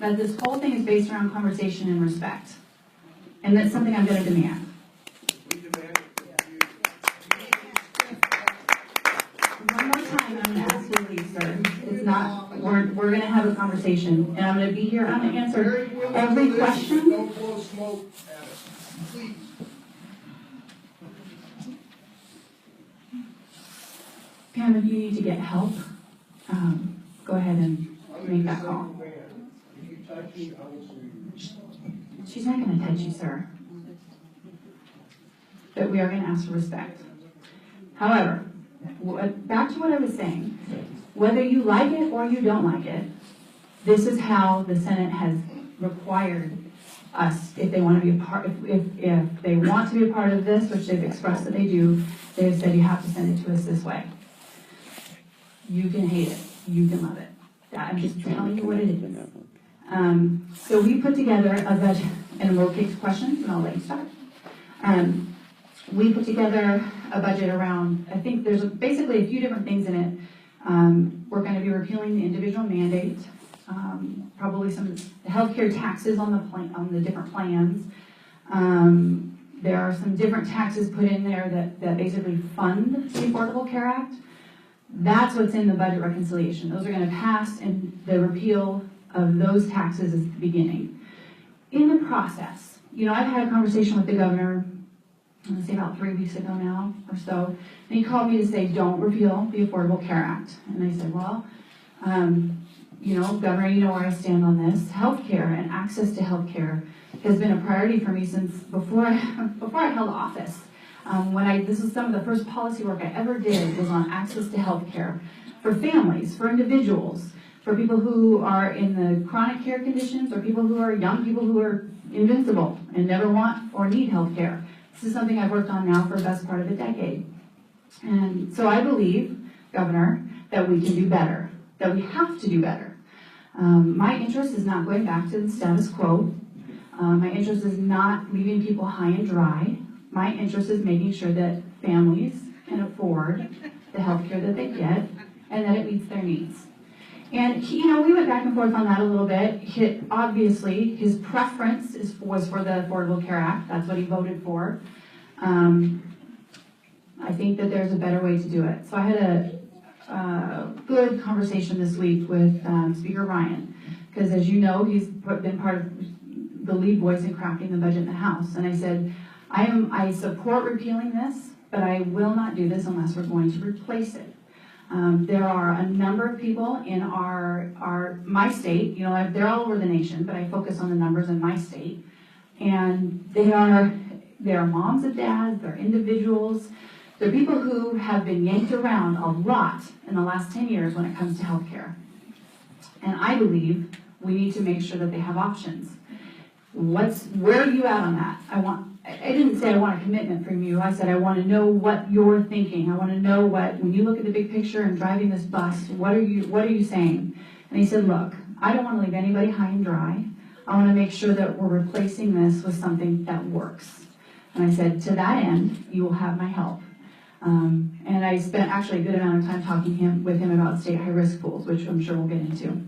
that this whole thing is based around conversation and respect. And that's something I'm going to demand. One more time, I'm going to ask you to leave, sir. It's not, we're going to have a conversation, and I'm going to be here. I'm going to answer every question. Don't blow smoke at us, please. Pam, if you need to get help, go ahead and make that call. If you touch me, I will sue you. She's not going to touch you, sir. But we are going to ask for respect. However, back to what I was saying, whether you like it or you don't like it, this is how the Senate has required us, if they want to be a part, if they want to be a part of this, which they've expressed that they do, they've said you have to send it to us this way. You can hate it, you can love it. I'm just telling you what it is. So we put together a budget, and we'll take questions, and I'll let you start. We put together a budget around, I think there's basically a few different things in it. We're going to be repealing the individual mandate, probably some healthcare taxes on the different plans. There are some different taxes put in there that basically fund the Affordable Care Act. That's what's in the budget reconciliation. Those are going to pass, and the repeal of those taxes is the beginning. In the process, I've had a conversation with the governor, I'm going to say about 3 weeks ago now or so, and he called me to say, don't repeal the Affordable Care Act. And I said, well, Governor, you know where I stand on this. Healthcare and access to healthcare has been a priority for me since before I held office. This was some of the first policy work I ever did was on access to healthcare for families, for individuals, for people who are in the chronic care conditions, or people who are young people who are invincible and never want or need healthcare. This is something I've worked on now for the best part of a decade. And so I believe, Governor, that we can do better, that we have to do better. My interest is not going back to the status quo. My interest is not leaving people high and dry. My interest is making sure that families can afford the health care that they get and that it meets their needs. And we went back and forth on that a little bit. Obviously, his preference was for the Affordable Care Act. That's what he voted for. I think that there's a better way to do it. So I had a good conversation this week with Speaker Ryan, because as you know, he's been part of the lead voice in crafting the budget in the House. And I said, I support repealing this, but I will not do this unless we're going to replace it. There are a number of people in my state, they're all over the nation, but I focus on the numbers in my state. And they are moms and dads, they're individuals, they're people who have been yanked around a lot in the last 10 years when it comes to healthcare. And I believe we need to make sure that they have options. Where are you at on that? I didn't say I want a commitment from you. I said I want to know what you're thinking. I want to know when you look at the big picture and driving this bus, what are you saying? And he said, look, I don't want to leave anybody high and dry. I want to make sure that we're replacing this with something that works. And I said, to that end, you will have my help. And I spent actually a good amount of time talking with him about state high-risk pools, which I'm sure we'll get into.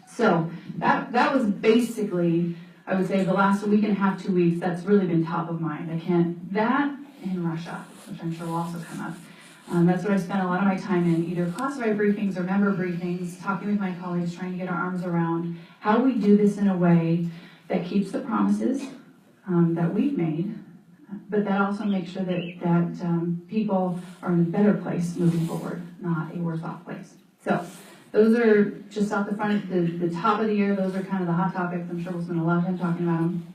So that was basically, I would say, the last week and a half, 2 weeks, that's really been top of mind. That and Russia, which I'm sure will also come up. That's what I spent a lot of my time in, either classified briefings or member briefings, talking with my colleagues, trying to get our arms around how do we do this in a way that keeps the promises that we've made, but that also makes sure that people are in a better place moving forward, not a worse off place. So those are just off the front, the top of the year. Those are kind of the hot topics. I'm sure we'll spend a lot of time talking about them,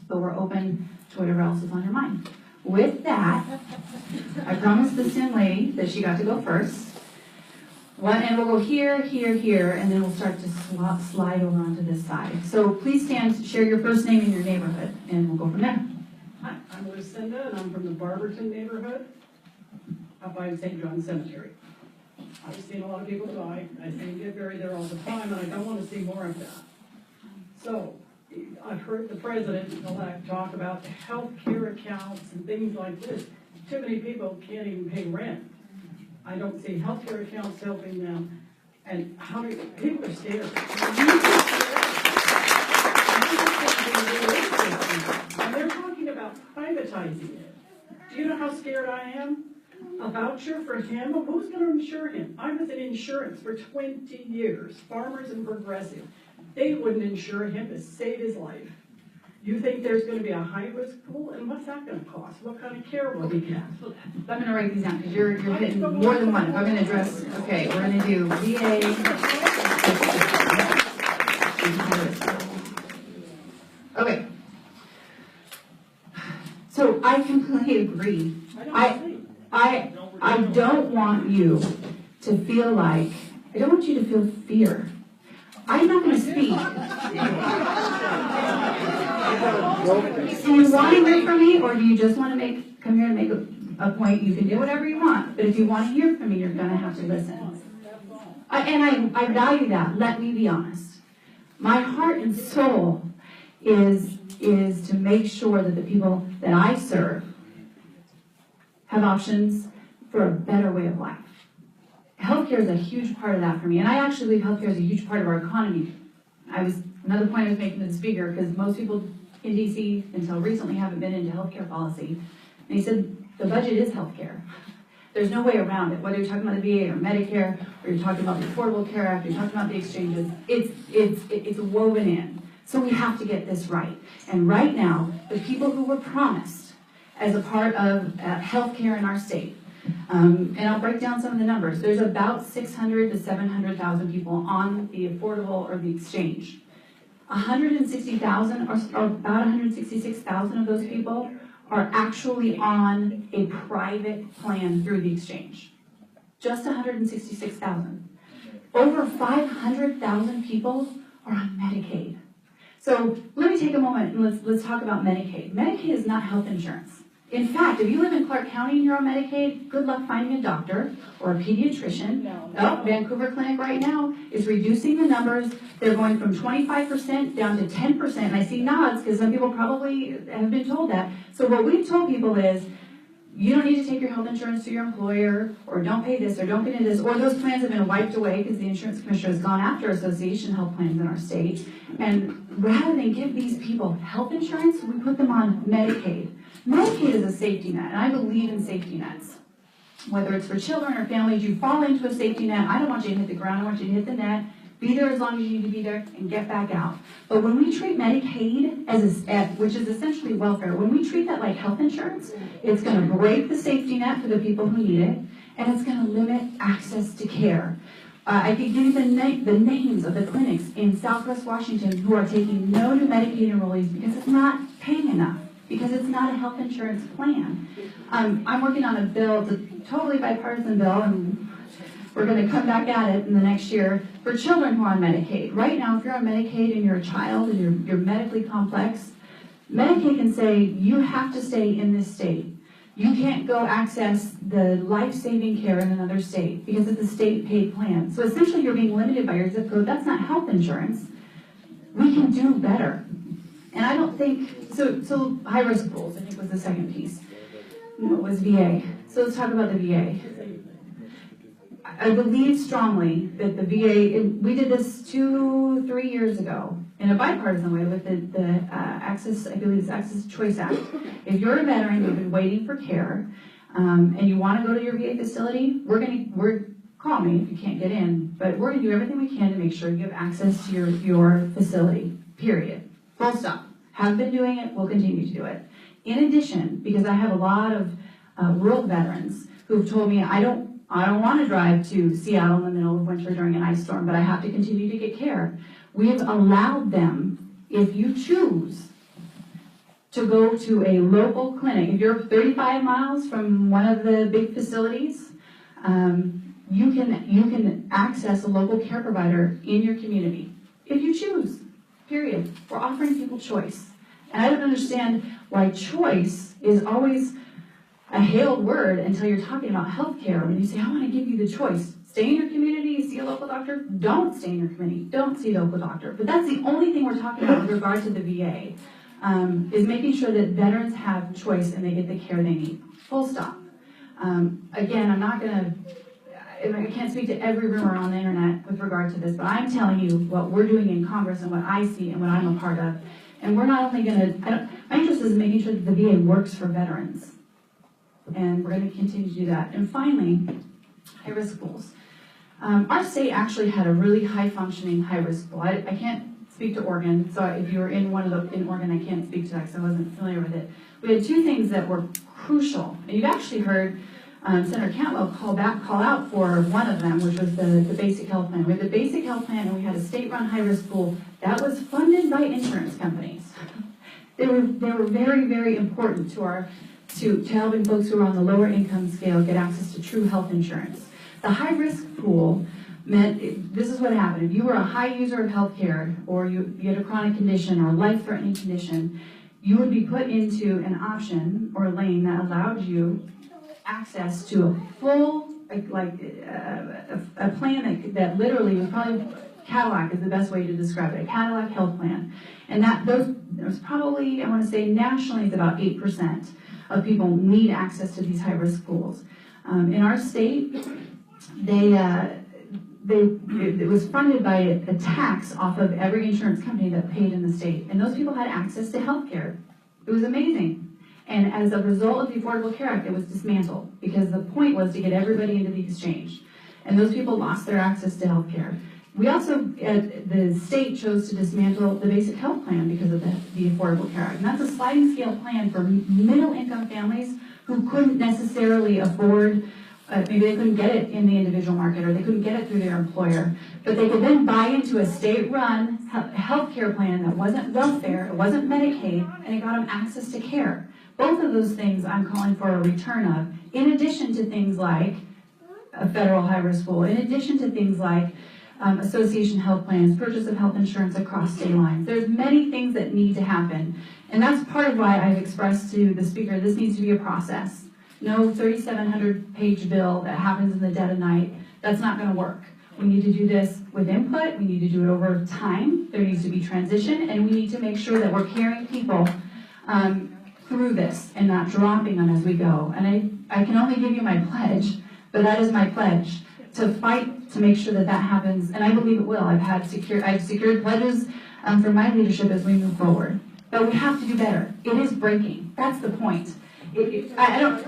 but we're open to whatever else is on your mind. With that, I promised the Sin lady that she got to go first. And we'll go here, here, here, and then we'll start to slide over onto this side. So please stand, share your first name and your neighborhood, and we'll go from there. Hi, I'm Lucinda, and I'm from the Barberton neighborhood up by St. John Cemetery. I've seen a lot of people die. I see them get buried there all the time, and I don't want to see more of that. So I've heard the president-elect talk about health care accounts and things like this. Too many people can't even pay rent. I don't see health care accounts helping them. And people are scared. And they're talking about privatizing it. Do you know how scared I am? A voucher for him? Who's going to insure him? I was in insurance for 20 years, Farmers and Progressive. They wouldn't insure him to save his life. You think there's going to be a high-risk pool? And what's that going to cost? What kind of care will he get? I'm gonna write these down, because you're hitting more than one. If I'm gonna address, okay, we're gonna do VA. Okay. So I completely agree. I don't want you to feel like, I don't want you to feel fear. I'm not gonna speak. Do you want to hear from me, or do you just want to come here and make a point? You can do whatever you want, but if you want to hear from me, you're gonna have to listen. I value that. Let me be honest. My heart and soul is to make sure that the people that I serve have options for a better way of life. Healthcare is a huge part of that for me, and I actually believe healthcare is a huge part of our economy. Another point I was making to the speaker, because most people in DC until recently haven't been into healthcare policy, and he said the budget is healthcare. There's no way around it, whether you're talking about the VA or Medicare, or you're talking about the Affordable Care Act, you're talking about the exchanges, it's woven in. So we have to get this right. And right now, the people who were promised as a part of healthcare in our state, and I'll break down some of the numbers. There's about 600 to 700,000 people on the affordable or the exchange. 160,000 or about 166,000 of those people are actually on a private plan through the exchange. Just 166,000. Over 500,000 people are on Medicaid. So let me take a moment and let's talk about Medicaid. Medicaid is not health insurance. In fact, if you live in Clark County and you're on Medicaid, good luck finding a doctor or a pediatrician. Vancouver Clinic right now is reducing the numbers. They're going from 25% down to 10%. And I see nods because some people probably have been told that. So what we've told people is, you don't need to take your health insurance to your employer, or don't pay this, or don't get into this, or those plans have been wiped away because the insurance commissioner has gone after association health plans in our state. And rather than give these people health insurance, we put them on Medicaid. Medicaid is a safety net, and I believe in safety nets. Whether it's for children or families, you fall into a safety net. I don't want you to hit the ground, I want you to hit the net, be there as long as you need to be there, and get back out. But when we treat Medicaid which is essentially welfare, when we treat that like health insurance, it's going to break the safety net for the people who need it, and it's going to limit access to care. I could give you the names of the clinics in Southwest Washington who are taking no new Medicaid enrollees because it's not paying enough, because it's not a health insurance plan. I'm working on a bill, it's a totally bipartisan bill, and we're going to come back at it in the next year for children who are on Medicaid. Right now, if you're on Medicaid and you're a child and you're medically complex, Medicaid can say you have to stay in this state. You can't go access the life-saving care in another state because it's a state-paid plan. So essentially, you're being limited by your zip code. That's not health insurance. We can do better. And I don't think, so high-risk pools, I think was the second piece. No, it was VA. So let's talk about the VA. I believe strongly that the VA, we did this 2-3 years ago in a bipartisan way with the Access, I believe it's Access Choice Act. If you're a veteran, you've been waiting for care, and you want to go to your VA facility, call me if you can't get in, but we're going to do everything we can to make sure you have access to your facility, period. Full stop. Have been doing it, we'll continue to do it. In addition, because I have a lot of rural veterans who've told me, I don't want to drive to Seattle in the middle of winter during an ice storm, but I have to continue to get care. We have allowed them, if you choose, to go to a local clinic. If you're 35 miles from one of the big facilities, you can access a local care provider in your community, if you choose, period. We're offering people choice. And I don't understand why choice is always a hailed word until you're talking about healthcare. When you say, I want to give you the choice, stay in your community, see a local doctor, don't stay in your community, don't see a local doctor. But that's the only thing we're talking about with regard to the VA, is making sure that veterans have choice and they get the care they need. Full stop. Again, I'm not going to, I can't speak to every rumor on the internet with regard to this, but I'm telling you what we're doing in Congress and what I see and what I'm a part of. And we're not only my interest is making sure that the VA works for veterans. And we're going to continue to do that. And finally, high-risk pools. Our state actually had a really high-functioning high-risk pool. I can't speak to Oregon, so if you were in Oregon, I can't speak to that because I wasn't familiar with it. We had two things that were crucial, and you've actually heard Senator Cantwell call out for one of them, which was the basic health plan. We had the basic health plan, and we had a state-run high-risk pool that was funded by insurance companies. They were very, very important to helping folks who are on the lower income scale get access to true health insurance. The high-risk pool meant, this is what happened. If you were a high user of health care, or you had a chronic condition or a life-threatening condition, you would be put into an option or a lane that allowed you access to a full, a plan that literally was probably, Cadillac is the best way to describe it, a Cadillac health plan. And there's probably, I want to say nationally, it's about 8% of people need access to these high-risk pools. In our state, it was funded by a tax off of every insurance company that paid in the state. And those people had access to health care. It was amazing. And as a result of the Affordable Care Act, it was dismantled because the point was to get everybody into the exchange. And those people lost their access to health care. We also, the state chose to dismantle the basic health plan because of the Affordable Care Act. And that's a sliding scale plan for middle income families who couldn't necessarily afford, maybe they couldn't get it in the individual market or they couldn't get it through their employer, but they could then buy into a state-run health care plan that wasn't welfare, it wasn't Medicaid, and it got them access to care. Both of those things I'm calling for a return of, in addition to things like a federal high-risk pool, in addition to things like association health plans, purchase of health insurance across state lines. There's many things that need to happen. And that's part of why I've expressed to the speaker, this needs to be a process. No 3,700-page bill that happens in the dead of night. That's not going to work. We need to do this with input. We need to do it over time. There needs to be transition. And we need to make sure that we're carrying people through this and not dropping them as we go. And I can only give you my pledge, but that is my pledge, to fight to make sure that that happens, and I believe it will. I've secured pledges for my leadership as we move forward. But we have to do better. It is breaking. That's the point. And I'm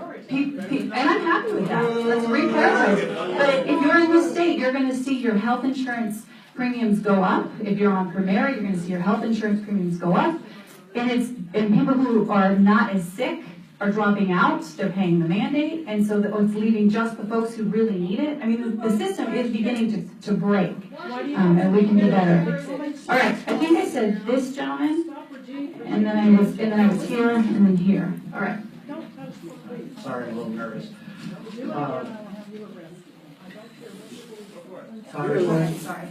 happy with that. Let's reprioritize. But if you're in this state, you're going to see your health insurance premiums go up. If you're on Premier, you're going to see your health insurance premiums go up. And people who are not as sick are dropping out, they're paying the mandate, and so it's leaving just the folks who really need it. I mean, the system is beginning to break, and we can do better. All right, I think I said this gentleman, and then I was here, and then here. All right. Sorry, I'm a little nervous. Sorry.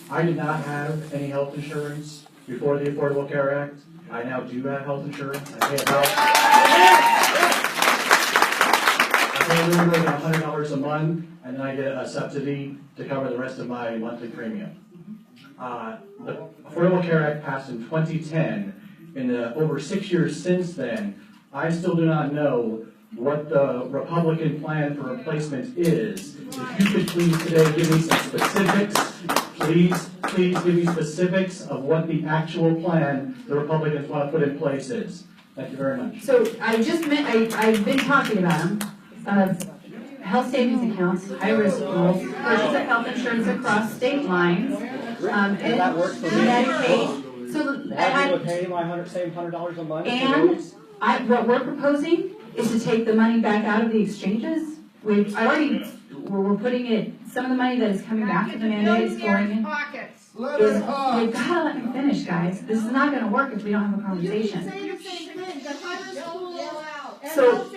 I did not have any health insurance before the Affordable Care Act. I now do have health insurance. I pay a little more than $100 a month, and then I get a subsidy to cover the rest of my monthly premium. The Affordable Care Act passed in 2010. In the over 6 years since then, I still do not know what the Republican plan for replacement is. If you could please today give me some specifics, please give me specifics of what the actual plan the Republicans want to put in place is. Thank you very much. So I've been talking about them. Health savings accounts, high-risk pools, purchase of health insurance across state lines, and Medicaid. So I would pay my $100 a month. And what we're proposing is to take the money back out of the exchanges. We're putting it. Some of the money that is coming back to the mandate is going in. You've got to let me finish, guys. This is not going to work if we don't have a conversation. So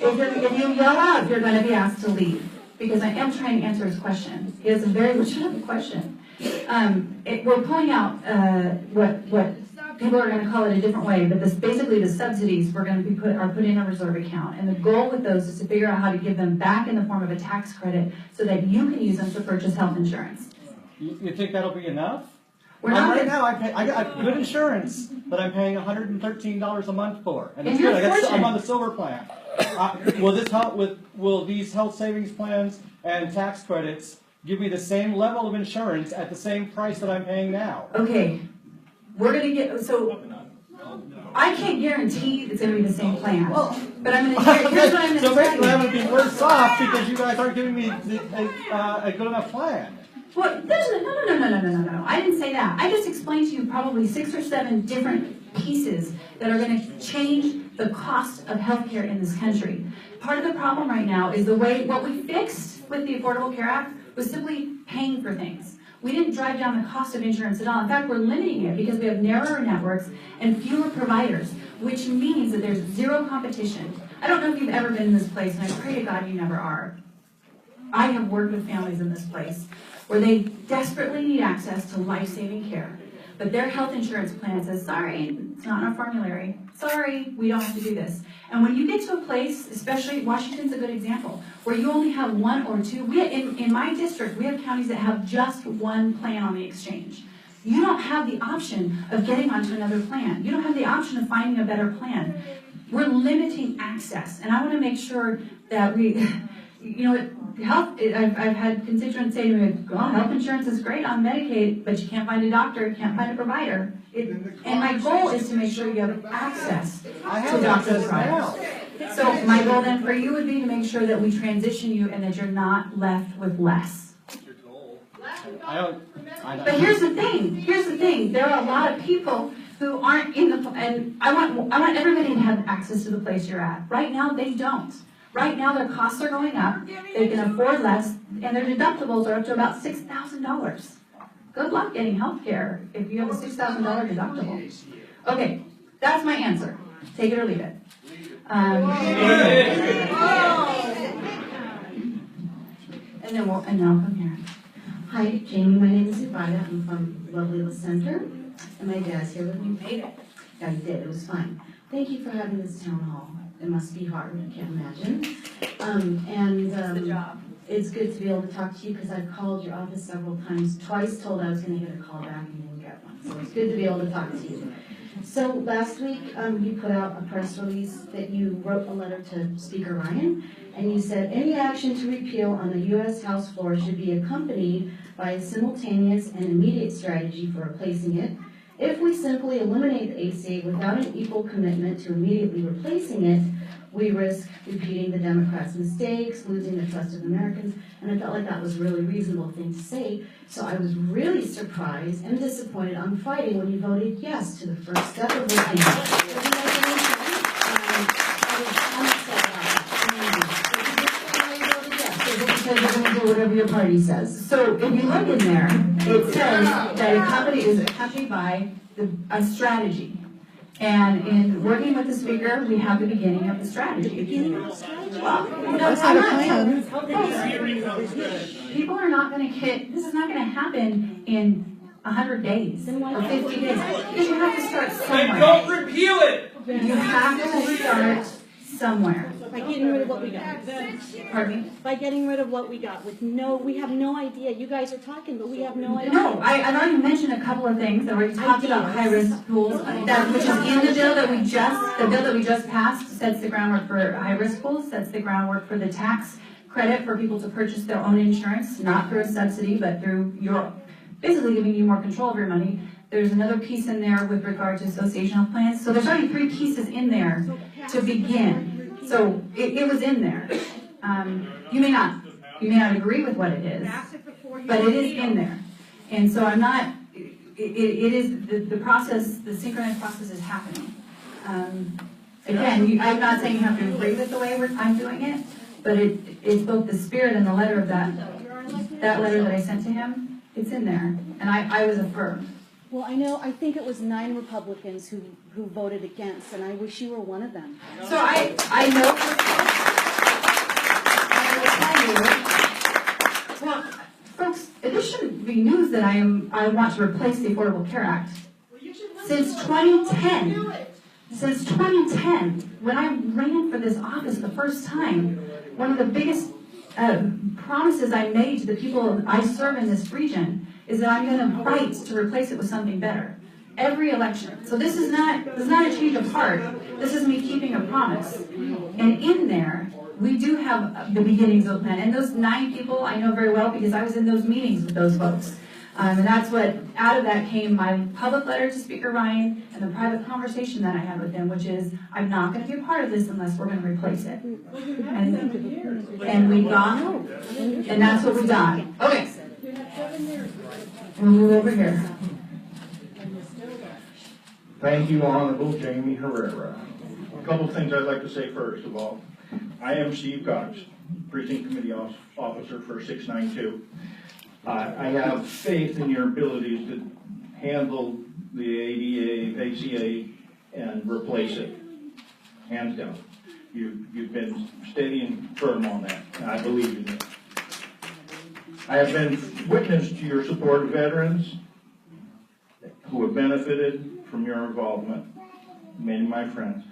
if you yell out, you're going to be asked to leave, because I am trying to answer his question. He has a very legitimate question. We're pulling out what people are going to call it a different way, but basically the subsidies we're going to are put in a reserve account, and the goal with those is to figure out how to give them back in the form of a tax credit so that you can use them to purchase health insurance. You think that'll be enough? We're not right now. I got good insurance that I'm paying $113 a month for, and it's you're good. I'm on the fortunate. silver plan. will these health savings plans and tax credits give me the same level of insurance at the same price that I'm paying now? Okay, we're gonna get, so, I can't guarantee it's gonna be the same plan, but I'm gonna, here's what I'm So gonna basically, I'm tell gonna you. be worse off because you guys aren't giving me a good enough plan. Well, no, I didn't say that. I just explained to you probably 6 or 7 different pieces that are gonna change the cost of healthcare in this country. Part of the problem right now is what we fixed with the Affordable Care Act was simply paying for things. We didn't drive down the cost of insurance at all. In fact, we're limiting it because we have narrower networks and fewer providers, which means that there's zero competition. I don't know if you've ever been in this place, and I pray to God you never are. I have worked with families in this place where they desperately need access to life-saving care, but their health insurance plan says, sorry, it's not in our formulary. Sorry, we don't have to do this. And when you get to a place, especially Washington's a good example, where you only have 1 or 2, in my district, we have counties that have just 1 plan on the exchange. You don't have the option of getting onto another plan. You don't have the option of finding a better plan. We're limiting access, and I want to make sure that we, I've had constituents say to me, well, health insurance is great on Medicaid, but you can't find a doctor, you can't find a provider. And my goal is to make sure you have access to doctors and providers. So my goal then for you would be to make sure that we transition you and that you're not left with less. But here's the thing, there are a lot of people who aren't in the, and I want everybody to have access to the place you're at. Right now, they don't. Right now, their costs are going up, they can afford less, and their deductibles are up to about $6,000. Good luck getting health care if you have a $6,000 deductible. Okay, that's my answer. Take it or leave it. And then I'll come here. Hi, Jamie. My name is Ivana. I'm from lovely La Center, and my dad's here with me. Made it. Yeah, you did. It was fine. Thank you for having this town hall. It must be hard. I can't imagine. It's the job. It's good to be able to talk to you because I've called your office several times. Twice told I was going to get a call back and didn't get one. So it's good to be able to talk to you. So last week, you put out a press release that you wrote a letter to Speaker Ryan, and you said any action to repeal on the U.S. House floor should be accompanied by a simultaneous and immediate strategy for replacing it. If we simply eliminate the ACA without an equal commitment to immediately replacing it, we risk repeating the Democrats' mistakes, losing the trust of Americans, and I felt like that was a really reasonable thing to say. So I was really surprised and disappointed on Friday when you voted yes to the first step of repeal. Whatever your party says. So if you look in there, it says that a company is accompanied by a strategy. And in working with the speaker, we have the beginning of the strategy. Well, That's not a plan. People are not going to get, this is not going to happen in 100 days or 50 days. Because you have to start somewhere. And don't repeal it! You have to start somewhere. By getting rid of what we got. Pardon me? By getting rid of what we got with we have no idea. You guys are talking, but we have no idea. No, I've already mentioned a couple of things. I already talked about high-risk pools, which is in the bill that we just passed, sets the groundwork for high-risk pools, sets the groundwork for the tax credit for people to purchase their own insurance, not through a subsidy, but through basically giving you more control of your money. There's another piece in there with regard to associational plans. So there's already 3 pieces in there to begin. So it was in there. You may not agree with what it is, but it is in there. And so I'm not, it is, the process, the synchronized process is happening. Again, I'm not saying you have to agree with the way I'm doing it, but it's both the spirit and the letter of that letter that I sent to him, it's in there. And I was affirmed. Well, I think it was 9 Republicans who voted against, and I wish you were one of them. So I know for well, folks, this shouldn't be news that I want to replace the Affordable Care Act. Since 2010, when I ran for this office the first time, one of the biggest promises I made to the people I serve in this region is that I'm going to fight to replace it with something better. every election. So this is not a change of heart. This is me keeping a promise. And in there, we do have the beginnings of the plan. And those 9 people I know very well because I was in those meetings with those folks. And that's what, out of that came my public letter to Speaker Ryan and the private conversation that I had with him, which is, I'm not going to be a part of this unless we're going to replace it. And we got, and that's what we got. Okay. We'll move over here. Thank you, Honorable Jaime Herrera. A couple of things I'd like to say first of all. I am Steve Cox, Precinct Committee Officer for 692. I have faith in your abilities to handle the ACA and replace it, hands down. You've been steady and firm on that, and I believe in it. I have been witness to your support of veterans who have benefited from your involvement, many of my friends.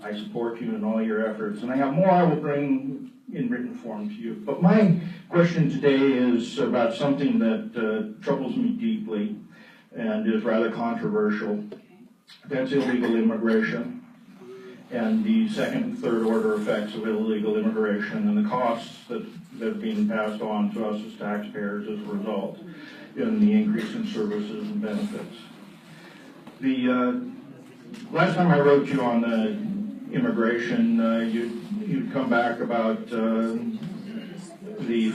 I support you in all your efforts, and I have more I will bring in written form to you. But my question today is about something that troubles me deeply and is rather controversial. That's illegal immigration and the second and third order effects of illegal immigration and the costs that are being passed on to us as taxpayers as a result in the increase in services and benefits. The last time I wrote you on the immigration, you'd come back about the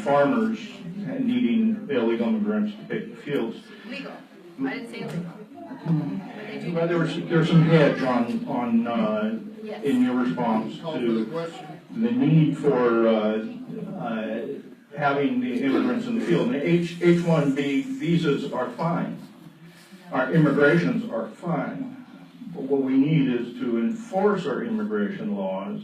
farmers needing illegal immigrants to pick the fields. Legal. I didn't say illegal. Well, there's some hedge on Yes. in your response to the need for having the immigrants in the field. And H-1B visas are fine. Our immigrations are fine. But what we need is to enforce our immigration laws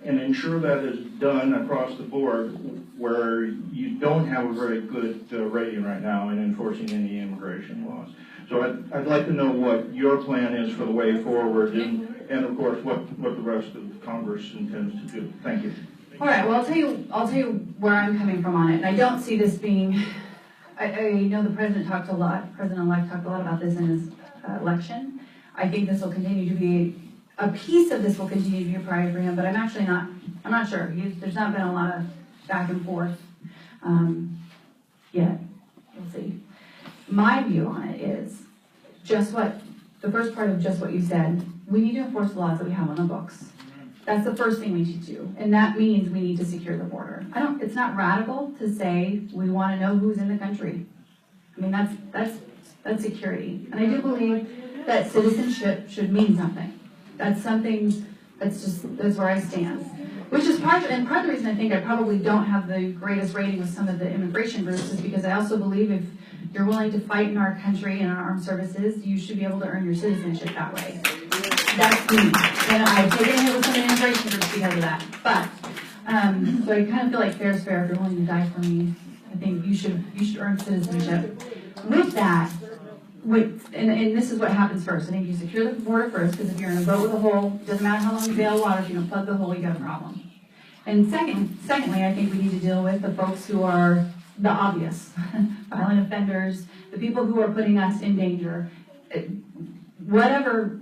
and ensure that is done across the board where you don't have a very good rating right now in enforcing any immigration laws. So I'd like to know what your plan is for the way forward and of course what the rest of Congress intends to do. Thank you. All right, well, I'll tell you where I'm coming from on it. And I don't see this being, I know the President-elect talked a lot about this in his election. I think this will continue to be, a piece of this will continue to be a priority for him, but I'm not sure. There's not been a lot of back and forth yet. We'll see. My view on it is the first part of just what you said, we need to enforce the laws that we have on the books. That's the first thing we need to do, and that means we need to secure the border. It's not radical to say we want to know who's in the country. I mean, that's security. And I do believe that citizenship should mean something. That's something that's where I stand. Which is part of the reason I think I probably don't have the greatest rating with some of the immigration groups is because I also believe if you're willing to fight in our country and our armed services, you should be able to earn your citizenship that way. That's me. And I've taken a hit with some of the immigration groups because of that. But, so I kind of feel like fair is fair. If you're willing to die for me, I think you should earn citizenship. With that, and this is what happens first. I think you secure the border first, because if you're in a boat with a hole, doesn't matter how long you bail water, if you don't plug the hole, you got a problem. And secondly, I think we need to deal with the folks who are the obvious, violent offenders, the people who are putting us in danger, wherever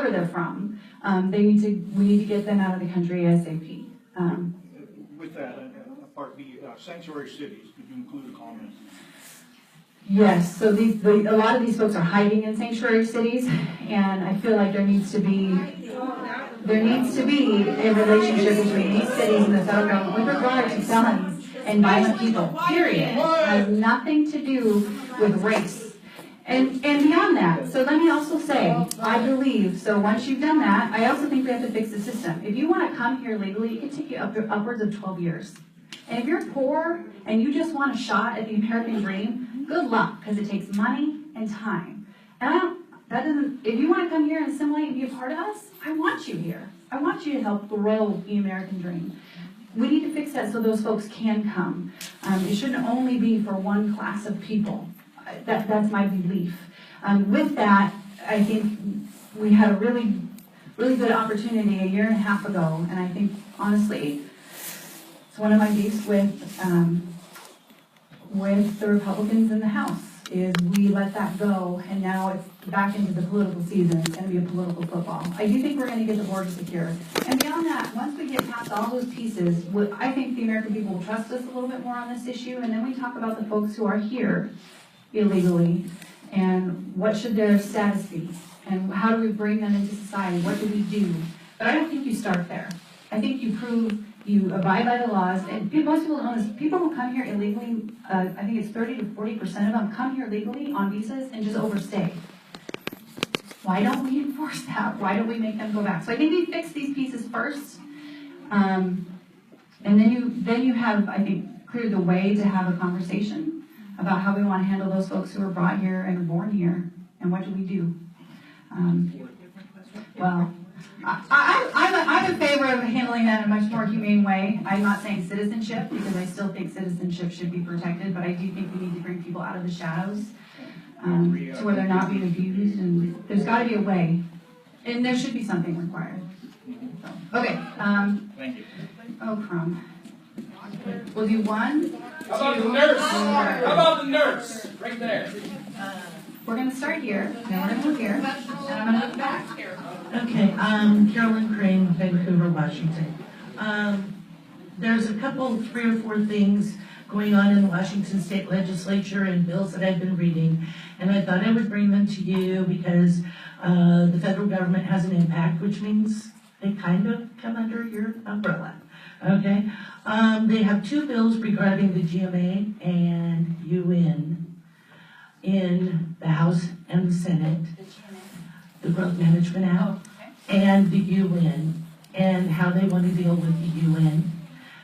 they're from. We need to get them out of the country ASAP. With that, part B, sanctuary cities, could you include a comment? Yes, so a lot of these folks are hiding in sanctuary cities, and I feel like there needs to be a relationship between these cities and the federal government with regard to felons and violent people, period. It has nothing to do with race. And beyond that, so let me also say, I believe, so once you've done that, I also think we have to fix the system. If you want to come here legally, it can take you upwards of 12 years. And if you're poor and you just want a shot at the American dream, good luck, because it takes money and time. And if you want to come here and assimilate and be a part of us, I want you here. I want you to help grow the American dream. We need to fix that so those folks can come. It shouldn't only be for one class of people. That's my belief. With that, I think we had a really, really good opportunity a year and a half ago, and I think, honestly, it's one of my beefs with the Republicans in the House is we let that go, and now it's back into the political season, it's gonna be a political football. I do think we're gonna get the border secure. And beyond that, once we get past all those pieces, I think the American people will trust us a little bit more on this issue, and then we talk about the folks who are here illegally, and what should their status be? And how do we bring them into society? What do we do? But I don't think you start there. I think you prove you abide by the laws, and most people don't know this. People who come here illegally, I think it's 30 to 40% of them come here legally on visas and just overstay. Why don't we enforce that? Why don't we make them go back? So I think we fix these pieces first, and then you have, I think, cleared the way to have a conversation about how we want to handle those folks who are brought here and are born here, and what do we do? Well, I'm in favor of handling that in a much more humane way. I'm not saying citizenship, because I still think citizenship should be protected, but I do think we need to bring people out of the shadows to where they're not being abused, and there's got to be a way, and there should be something required. So, okay. Thank you. Oh, crumb. We'll do one. How about the nurse? How about the nurse? Right there. We're going to start here, then we're going to look here, and I'm going to look back. Okay, Carolyn Crane, Vancouver, Washington. There's a couple, 3 or 4 things going on in the Washington State Legislature and bills that I've been reading, and I thought I would bring them to you because the federal government has an impact, which means they kind of come under your umbrella, okay? They have 2 bills regarding the GMA and UN in the House and the Senate. The Growth Management Act, and the UN, and how they want to deal with the UN.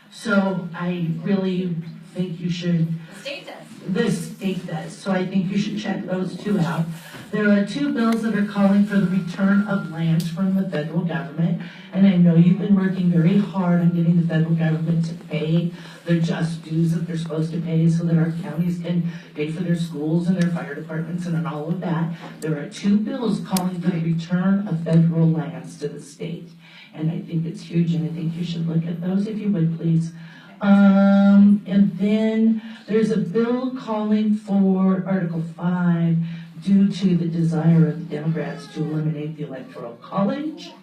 So I really think you should. The state does. The state does. So I think you should check those 2 out. There are 2 bills that are calling for the return of lands from the federal government, and I know you've been working very hard on getting the federal government to pay their just dues that they're supposed to pay so that our counties can pay for their schools and their fire departments and all of that. There are 2 bills calling for the return of federal lands to the state, and I think it's huge, and I think you should look at those if you would, please. And then there's a bill calling for Article 5 due to the desire of the Democrats to eliminate the Electoral College,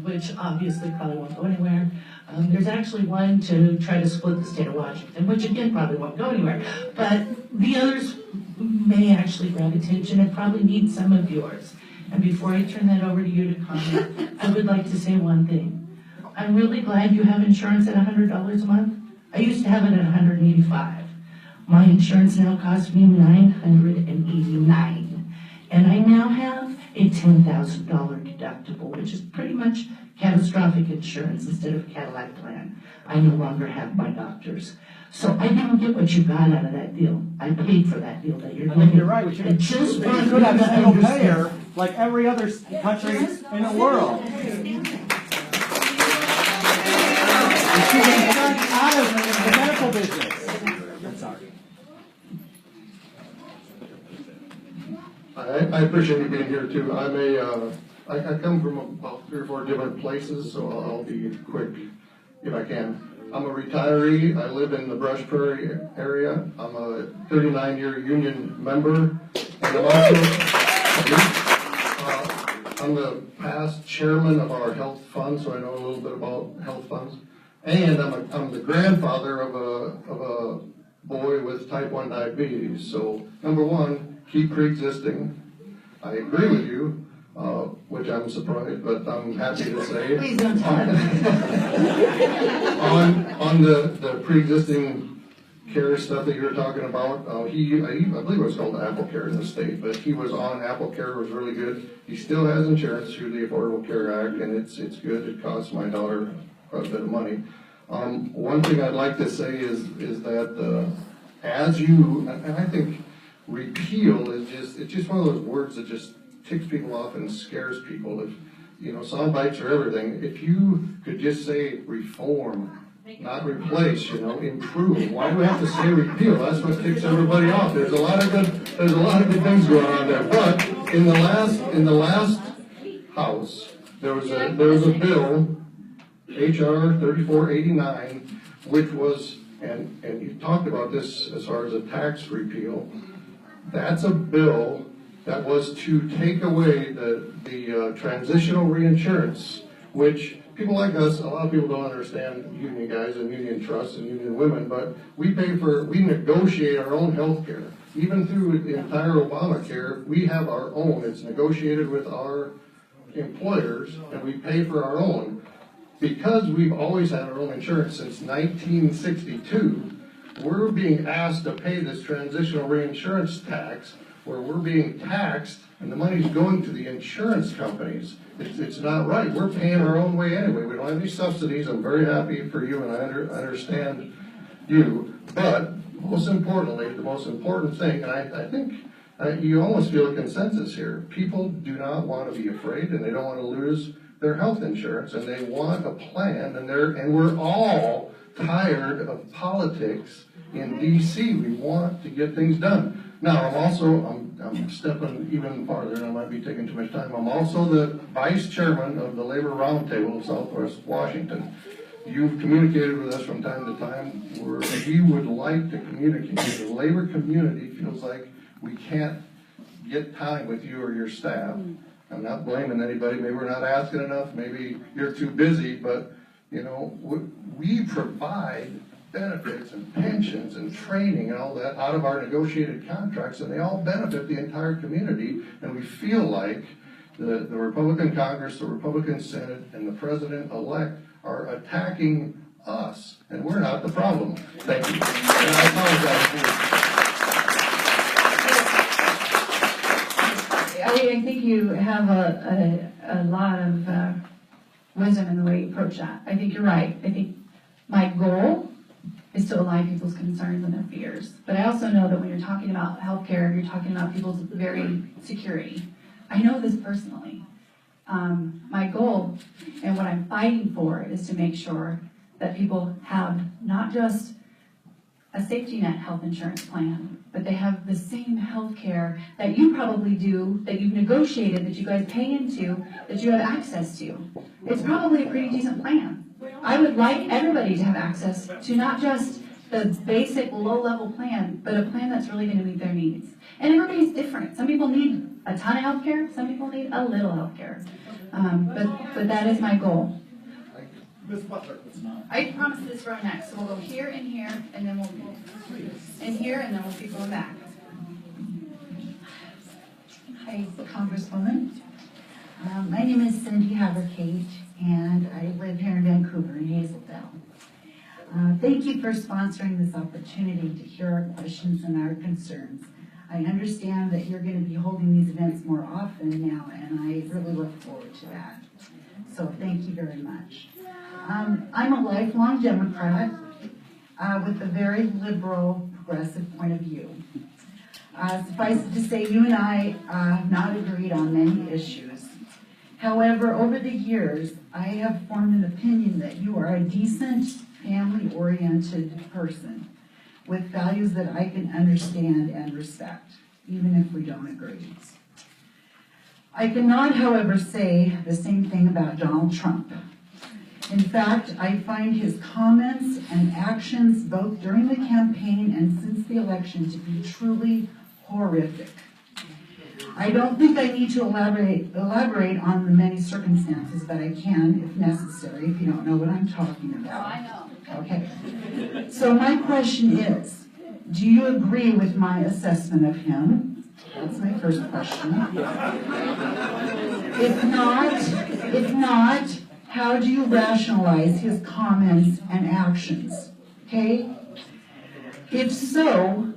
which obviously probably won't go anywhere. There's actually one to try to split the state of Washington, which again probably won't go anywhere. But the others may actually grab attention and probably need some of yours. And before I turn that over to you to comment, I would like to say one thing. I'm really glad you have insurance at $100 a month. I used to have it at $185. My insurance now costs me $989. And I now have a $10,000 deductible, which is pretty much catastrophic insurance instead of Cadillac plan. I no longer have my doctors. So I didn't get what you got out of that deal. I paid for that deal that you're I think getting. you're right. We should have a single payer like every other country in the world. We should get insurance out of the medical business. I'm sorry. I appreciate you being here too. I come from about 3 or 4 different places, so I'll be quick if I can. I'm a retiree. I live in the Brush Prairie area. I'm a 39-year union member, and I'm also I'm the past chairman of our health fund, so I know a little bit about health funds. And I'm the grandfather of a boy with type 1 diabetes. So number 1, keep pre-existing. I agree with you, which I'm surprised, but I'm happy to say. Please don't tell him. On the pre-existing care stuff that you were talking about, I believe it was called Apple Care in the state, but he was on Apple Care, it was really good. He still has insurance through the Affordable Care Act, and it's good. It costs my daughter quite a bit of money. One thing I'd like to say is that as you, and I think repeal is just one of those words that just ticks people off and scares people. If, sound bites are everything. If you could just say reform, not replace, improve. Why do we have to say repeal? That's what ticks everybody off. There's a lot of good things going on there. But in the last House, there was a bill, HR 3489, which was, and you talked about this as far as a tax repeal, That's a bill that was to take away the transitional reinsurance, which people like us, a lot of people don't understand union guys and union trusts and union women, but we negotiate our own health care. Even through the entire Obamacare, we have our own. It's negotiated with our employers, and we pay for our own. Because we've always had our own insurance since 1962, we're being asked to pay this transitional reinsurance tax, where we're being taxed and the money's going to the insurance companies. It's not right. We're paying our own way anyway. We don't have any subsidies. I'm very happy for you, and I understand you. But most importantly, the most important thing, and I think you almost feel a consensus here, people do not want to be afraid, and they don't want to lose their health insurance, and they want a plan, and we're all tired of politics in DC. We want to get things done. Now, I'm stepping even farther, and I might be taking too much time. I'm also the vice chairman of the Labor Roundtable of Southwest Washington. You've communicated with us from time to time where we would like to communicate. The labor community feels like we can't get time with you or your staff. I'm not blaming anybody. Maybe we're not asking enough. Maybe you're too busy, but you know, we provide benefits and pensions and training and all that out of our negotiated contracts, and they all benefit the entire community. And we feel like the Republican Congress, the Republican Senate, and the President-elect are attacking us, and we're not the problem. Thank you. And I apologize. I think you have a lot of wisdom in the way you approach that. I think you're right. I think my goal is to allay people's concerns and their fears. But I also know that when you're talking about healthcare, you're talking about people's very security. I know this personally. My goal and what I'm fighting for is to make sure that people have not just a safety net health insurance plan, but they have the same health care that you probably do, that you've negotiated, that you guys pay into, that you have access to. It's probably a pretty decent plan. I would like everybody to have access to not just the basic low-level plan, but a plan that's really going to meet their needs. And everybody's different. Some people need a ton of health care, some people need a little health care. But that is my goal. Ms. Butler, it's not. I promise this row next, so we'll go here and here, and then we'll in here, and then we'll keep going back. Hi, Congresswoman. My name is Cindy Haverkate, and I live here in Vancouver, in Hazeldale. Thank you for sponsoring this opportunity to hear our questions and our concerns. I understand that you're going to be holding these events more often now, and I really look forward to that. So thank you very much. I'm a lifelong Democrat with a very liberal, progressive point of view. Suffice it to say, you and I have not agreed on many issues. However, over the years, I have formed an opinion that you are a decent, family-oriented person with values that I can understand and respect, even if we don't agree. I cannot, however, say the same thing about Donald Trump. In fact, I find his comments and actions, both during the campaign and since the election, to be truly horrific. I don't think I need to elaborate on the many circumstances, but I can, if necessary, if you don't know what I'm talking about. Oh, I know. Okay. So my question is, do you agree with my assessment of him? That's my first question. If not, how do you rationalize his comments and actions? Okay? If so,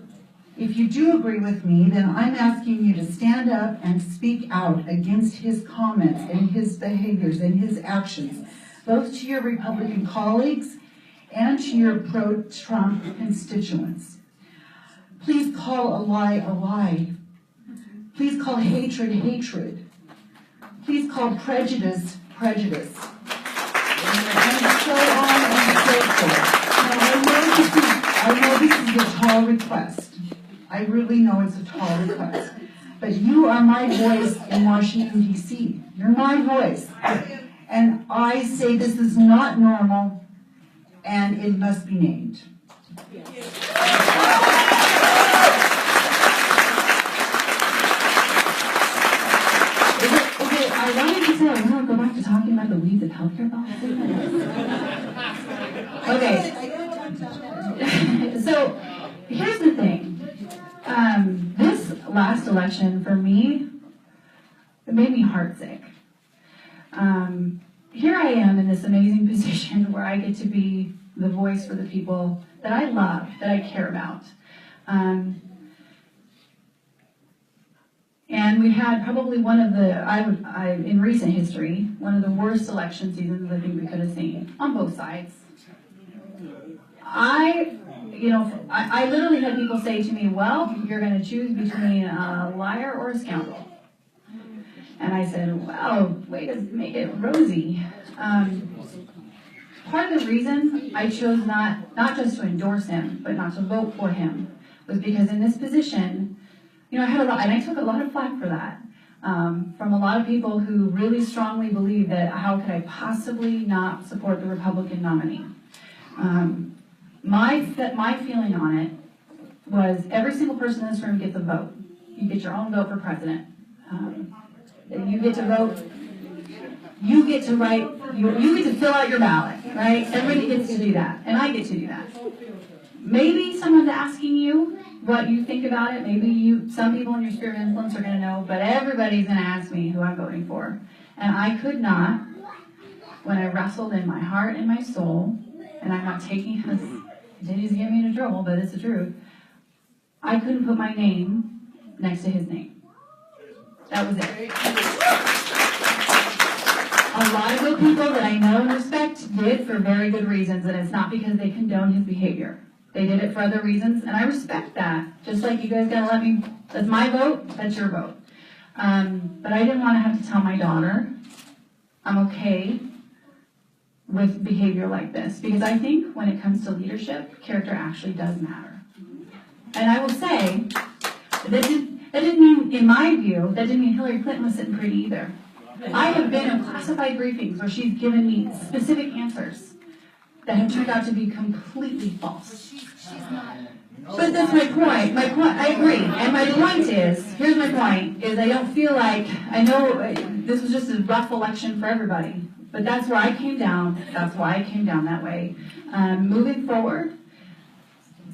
if you do agree with me, then I'm asking you to stand up and speak out against his comments and his behaviors and his actions, both to your Republican colleagues and to your pro-Trump constituents. Please call a lie a lie. Please call hatred hatred. Please call prejudice prejudice. And so on and so forth. Now, I know this is a tall request. I really know it's a tall request. But you are my voice in Washington, D.C. You're my voice. And I say this is not normal, and it must be named. last election, for me, it made me heartsick. Here I am in this amazing position where I get to be the voice for the people that I love, that I care about. And we had probably one of the, in recent history, one of the worst election seasons I think we could have seen on both sides. I literally had people say to me, well, you're going to choose between a liar or a scoundrel. And I said, well, way to make it rosy. Part of the reason I chose not just to endorse him, but not to vote for him, was because in this position, I had a lot, and I took a lot of flack for that, from a lot of people who really strongly believe that how could I possibly not support the Republican nominee. My feeling on it was every single person in this room gets a vote. You get your own vote for president. You get to vote. You get to write. You get to fill out your ballot, right? Everybody gets to do that, and I get to do that. Maybe someone's asking you what you think about it. Maybe some people in your sphere of influence are going to know, but everybody's going to ask me who I'm voting for. And I could not, when I wrestled in my heart and my soul, and I'm not taking this, continues to get me into trouble, but it's the truth, I couldn't put my name next to his name. That was it. A lot of good people that I know and respect did for very good reasons, and it's not because they condone his behavior. They did it for other reasons, and I respect that. Just like you guys gotta let me, that's my vote, that's your vote. But I didn't want to have to tell my daughter I'm okay with behavior like this, because I think when it comes to leadership, character actually does matter. And I will say, that didn't mean, in my view, that didn't mean Hillary Clinton was sitting pretty either. I have been in classified briefings where she's given me specific answers that have turned out to be completely false. But that's my point. I agree. And my point is, here's my point, is I don't feel like, I know this was just a rough election for everybody, but that's where I came down. That's why I came down that way. Moving forward,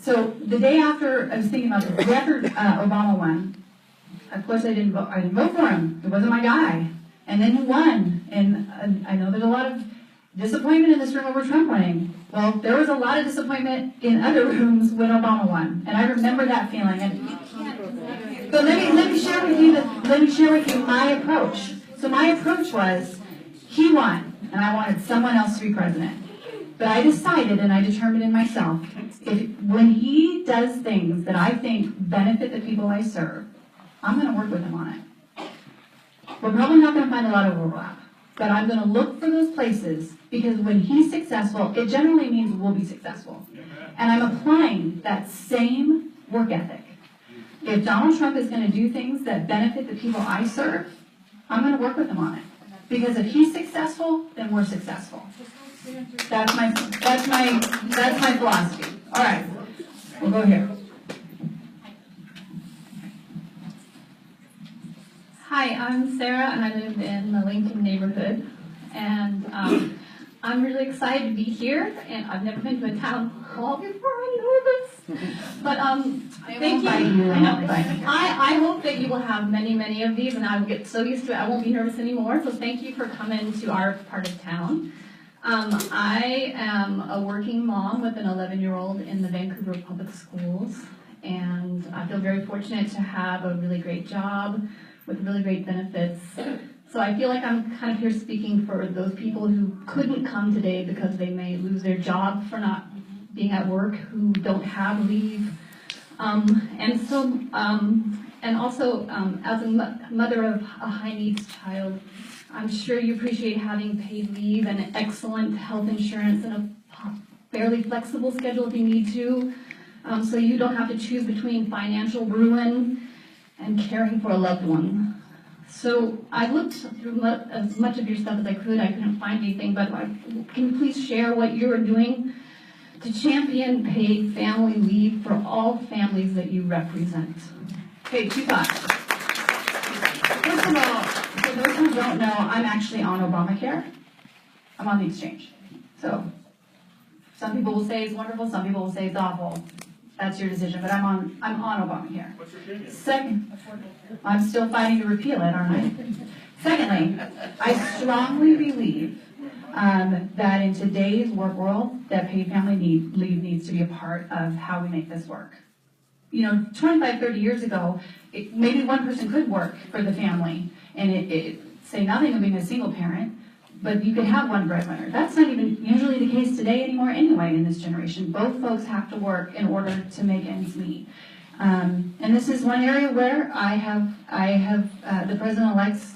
so the day after, I was thinking about this, the day after Obama won, of course I didn't vote for him. It wasn't my guy. And then he won. And I know there's a lot of disappointment in this room over Trump winning. Well, there was a lot of disappointment in other rooms when Obama won. And I remember that feeling. But let me share with you my approach. So my approach was, he won, and I wanted someone else to be president. But I decided, and I determined in myself, when he does things that I think benefit the people I serve, I'm going to work with him on it. We're probably not going to find a lot of overlap, but I'm going to look for those places, because when he's successful, it generally means we'll be successful. And I'm applying that same work ethic. If Donald Trump is going to do things that benefit the people I serve, I'm going to work with him on it. Because if he's successful, then we're successful. That's my philosophy. All right, we'll go here. Hi, I'm Sarah, and I live in the Lincoln neighborhood. And I'm really excited to be here. And I've never been to a town hall before. I'm nervous. But thank you. I hope that you will have many, many of these, and I will get so used to it I won't be nervous anymore. So thank you for coming to our part of town. I am a working mom with an 11-year-old in the Vancouver Public Schools, and I feel very fortunate to have a really great job with really great benefits. So I feel like I'm kind of here speaking for those people who couldn't come today because they may lose their job for not being at work, who don't have leave. And also, as a mother of a high needs child, I'm sure you appreciate having paid leave and excellent health insurance and a fairly flexible schedule if you need to, so you don't have to choose between financial ruin and caring for a loved one. So I looked through as much of your stuff as I could. I couldn't find anything, but can you please share what you're doing to champion paid family leave for all families that you represent? Okay, 2 thoughts. First of all, for those who don't know, I'm actually on Obamacare. I'm on the exchange. So some people will say it's wonderful, some people will say it's awful. that's your decision, but I'm on Obamacare. What's your opinion? Second, I'm still fighting to repeal it, aren't I? Secondly, I strongly believe that in today's work world, that paid family leave needs to be a part of how we make this work. 25, 30 years ago, maybe one person could work for the family, and it say nothing of being a single parent, but you could have one breadwinner. That's not even usually the case today anymore anyway in this generation. Both folks have to work in order to make ends meet. And this is one area where I have the president-elect's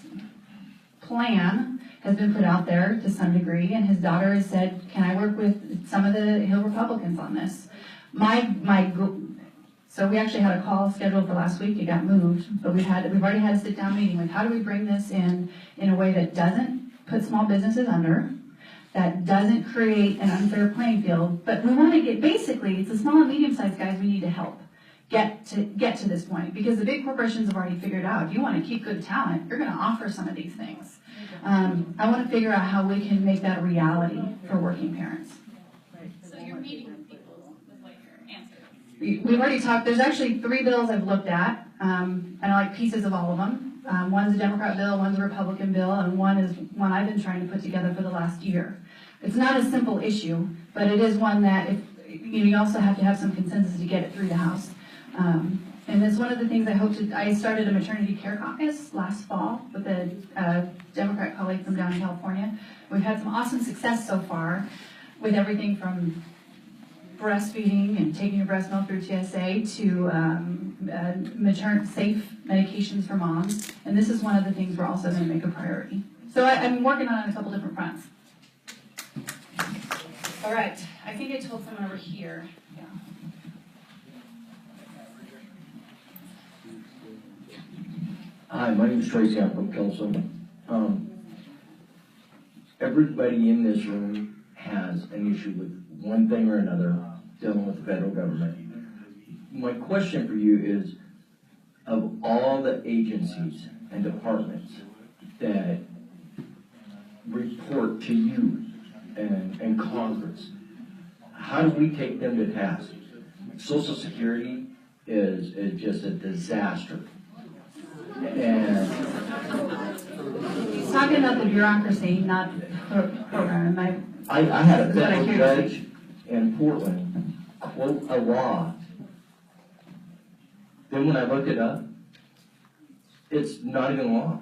plan has been put out there to some degree, and his daughter has said, can I work with some of the Hill Republicans on this? So we actually had a call scheduled for last week. It got moved, but we've already had a sit-down meeting with how do we bring this in a way that doesn't put small businesses under, that doesn't create an unfair playing field, but we want to get, basically, it's the small and medium-sized guys we need to help get to this point, because the big corporations have already figured out, if you want to keep good talent, you're going to offer some of these things. I want to figure out how we can make that a reality for working parents. So you're meeting with people with like your answer. We've already talked, there's actually 3 bills I've looked at, and I like pieces of all of them. One's a Democrat bill, one's a Republican bill, and one is one I've been trying to put together for the last year. It's not a simple issue, but it is one that you also have to have some consensus to get it through the House. And it's one of the things I started a maternity care caucus last fall with a Democrat colleague from down in California. We've had some awesome success so far with everything from breastfeeding and taking your breast milk through TSA to safe medications for moms. And this is one of the things we're also going to make a priority. So I'm working on it on a couple different fronts. All right, I think I told someone over here. Yeah. Hi, my name is Tracy. I'm from Kelso. Everybody in this room has an issue with one thing or another dealing with the federal government. My question for you is, of all the agencies and departments that report to you and Congress, how do we take them to task? Social Security is just a disaster. And he's talking about the bureaucracy, not the program. I had a federal judge in Portland quote a law. Then when I looked it up, it's not even law.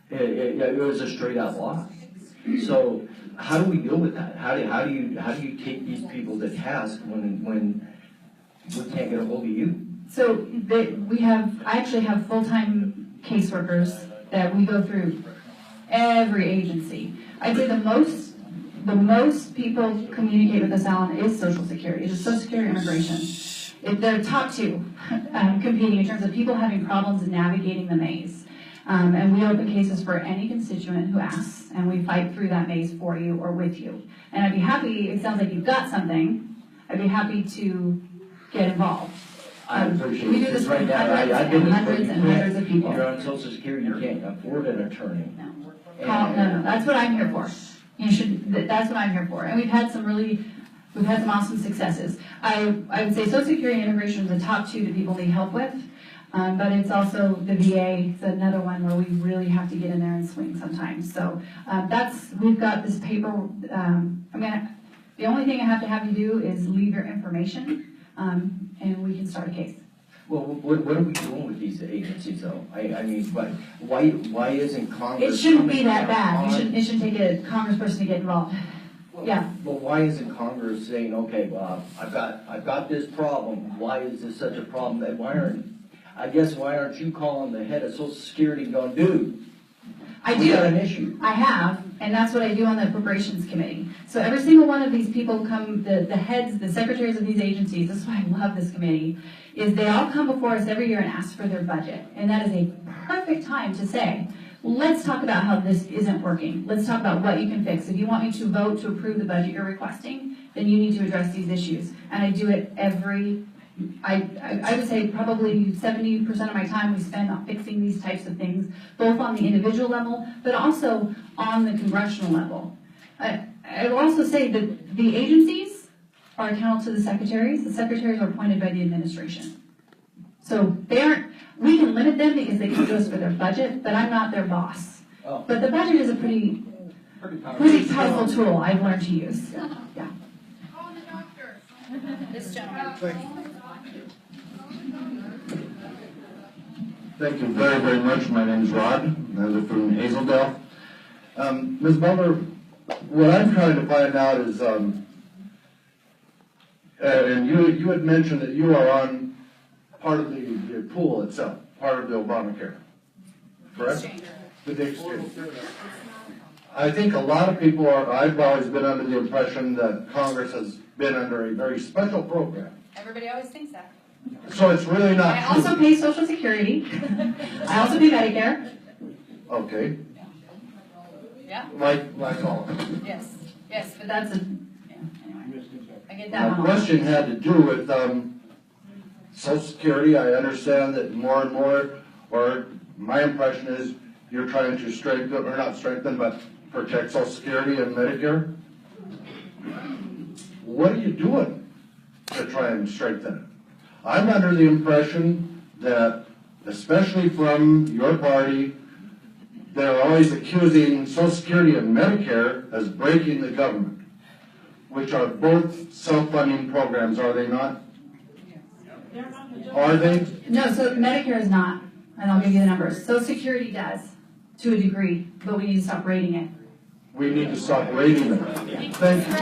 It was a straight out law. So how do we deal with that? How do you take these people to task when we can't get a hold of you? So I actually have full-time caseworkers that we go through every agency. I'd say the most people communicate with us, Alan, is Social Security. It's Social Security and Immigration. They're top 2 competing in terms of people having problems navigating the maze. And we open cases for any constituent who asks, and we fight through that maze for you or with you. And I'd be happy, it sounds like you've got something, I'd be happy to get involved. I appreciate we do it. this Right for now, hundreds and hundreds of people. You're on Social Security, you can't afford an attorney. No, that's what I'm here for. That's what I'm here for. And we've had some awesome successes. I would say Social Security and Immigration is the top 2 that people need help with. But it's also the VA, it's another one where we really have to get in there and swing sometimes. So we've got this paper, the only thing I have to have you do is leave your information, and we can start a case. Well, what are we doing with these agencies though? I mean, but why isn't Congress? It shouldn't be that bad. It shouldn't take a congressperson to get involved. Yeah. Well, why isn't Congress saying, okay, Bob, I've got this problem. Why is this such a problem? Why aren't you calling the head of Social Security and going, dude, we got an issue? I have, and that's what I do on the Appropriations Committee. So every single one of these people come, the heads, the secretaries of these agencies, this is why I love this committee, is they all come before us every year and ask for their budget. And that is a perfect time to say, let's talk about how this isn't working. Let's talk about what you can fix. If you want me to vote to approve the budget you're requesting, then you need to address these issues. And I do it I would say probably 70% of my time we spend on fixing these types of things, both on the individual level, but also on the congressional level. I will also say that the agencies are accountable to the secretaries. The secretaries are appointed by the administration. So they aren't, we can limit them because they come to us for their budget, but I'm not their boss. Oh. But the budget is a pretty powerful tool I've learned to use. Yeah. This gentleman. Thank you very, very much. My name is Rod, and I live from Hazeldale. Ms. Butler, what I'm trying to find out is, and you had mentioned that you are on part of the pool itself, part of the Obamacare, correct? The exchange. I think a lot of people are, I've always been under the impression that Congress has been under a very special program. Everybody always thinks that. So it's really not I true. also pay Social Security. I also pay Medicare. Okay, Yeah. like all. Yes. Yes, but that's a, yeah, anyway. I get that My one. question had to do with Social Security. I understand that more and more, or my impression is you're trying to strengthen, or not strengthen, but protect Social Security and Medicare. What are you doing to try and strengthen it? I'm under the impression that, especially from your party, they're always accusing Social Security and Medicare as breaking the government, which are both self-funding programs, are they not? Are they? No, so Medicare is not, and I'll give you the numbers. Social Security does, to a degree, but we need to stop rating it. We need to stop rating them. Thank you.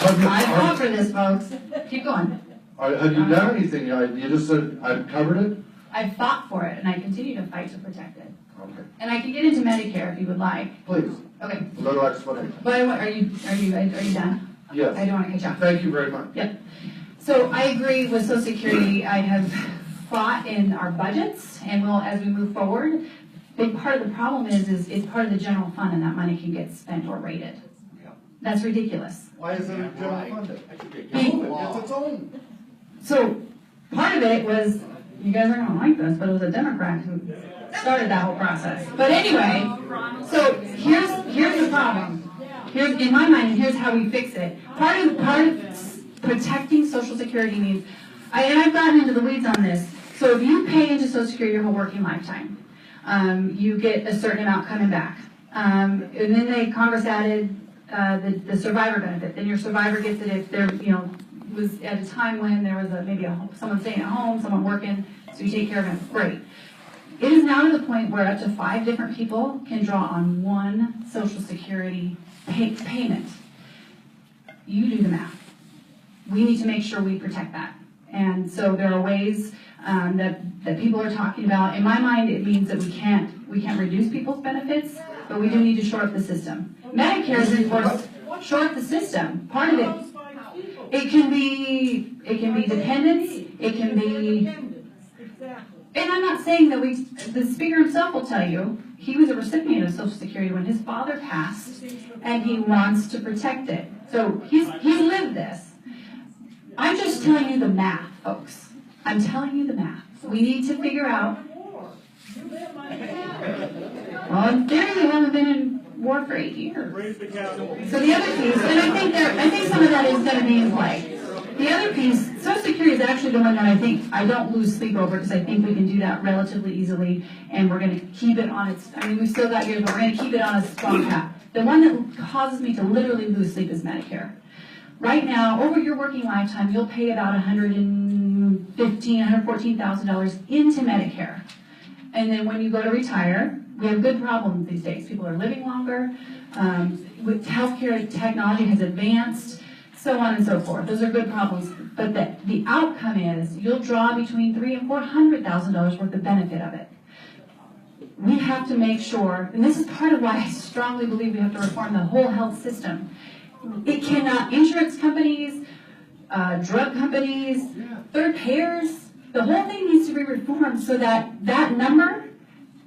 I fought for this, folks. Keep going. Have you done anything? You just said, I've covered it? I fought for it, and I continue to fight to protect it. Okay. And I can get into Medicare if you would like. Please, Okay. a little explanation. But are you done? Yes. I don't want to cut you off. Thank you very much. Yep. So I agree with Social Security. I have fought in our budgets, and will as we move forward. Big part of the problem is it's part of the general fund, and that money can get spent or rated. That's ridiculous. Why is it general funded? It's its own. So part of it was, you guys aren't gonna like this, but it was a Democrat who started that whole process. But anyway, so here's the problem. Here's, in my mind, here's how we fix it. Part of protecting Social Security means, and I've gotten into the weeds on this. So if you pay into Social Security your whole working lifetime, you get a certain amount coming back. And then Congress added the survivor benefit. Then your survivor gets it if they're, was at a time when there was someone staying at home, someone working, so you take care of them. Great. It is now to the point where up to 5 different people can draw on one Social Security payment. You do the math. We need to make sure we protect that. And so there are ways that people are talking about. In my mind, it means that we can't reduce people's benefits, but we do need to shore up the system. Medicare is enforced, shore up the system. Part of it can be dependence, it can be, and I'm not saying that the speaker himself will tell you, he was a recipient of Social Security when his father passed, and he wants to protect it. So he's lived this. I'm just telling you the math, folks. I'm telling you the math. We need to figure out. Well, in theory, you haven't been in war for 8 years. So the other piece, and I think some of that is going to be in play. The other piece, Social Security is actually the one that I don't lose sleep over, because I think we can do that relatively easily, and we're going to keep it on its, we've still got years, but we're going to keep it on a strong path. The one that causes me to literally lose sleep is Medicare. Right now, over your working lifetime, you'll pay about $114,000 into Medicare. And then when you go to retire, we have good problems these days. People are living longer. With healthcare, technology has advanced, so on and so forth. Those are good problems. But the outcome is you'll draw between $300,000 and $400,000 worth of benefit of it. We have to make sure, and this is part of why I strongly believe we have to reform the whole health system. It cannot, insurance companies, drug companies, third payers, the whole thing needs to be reformed so that that number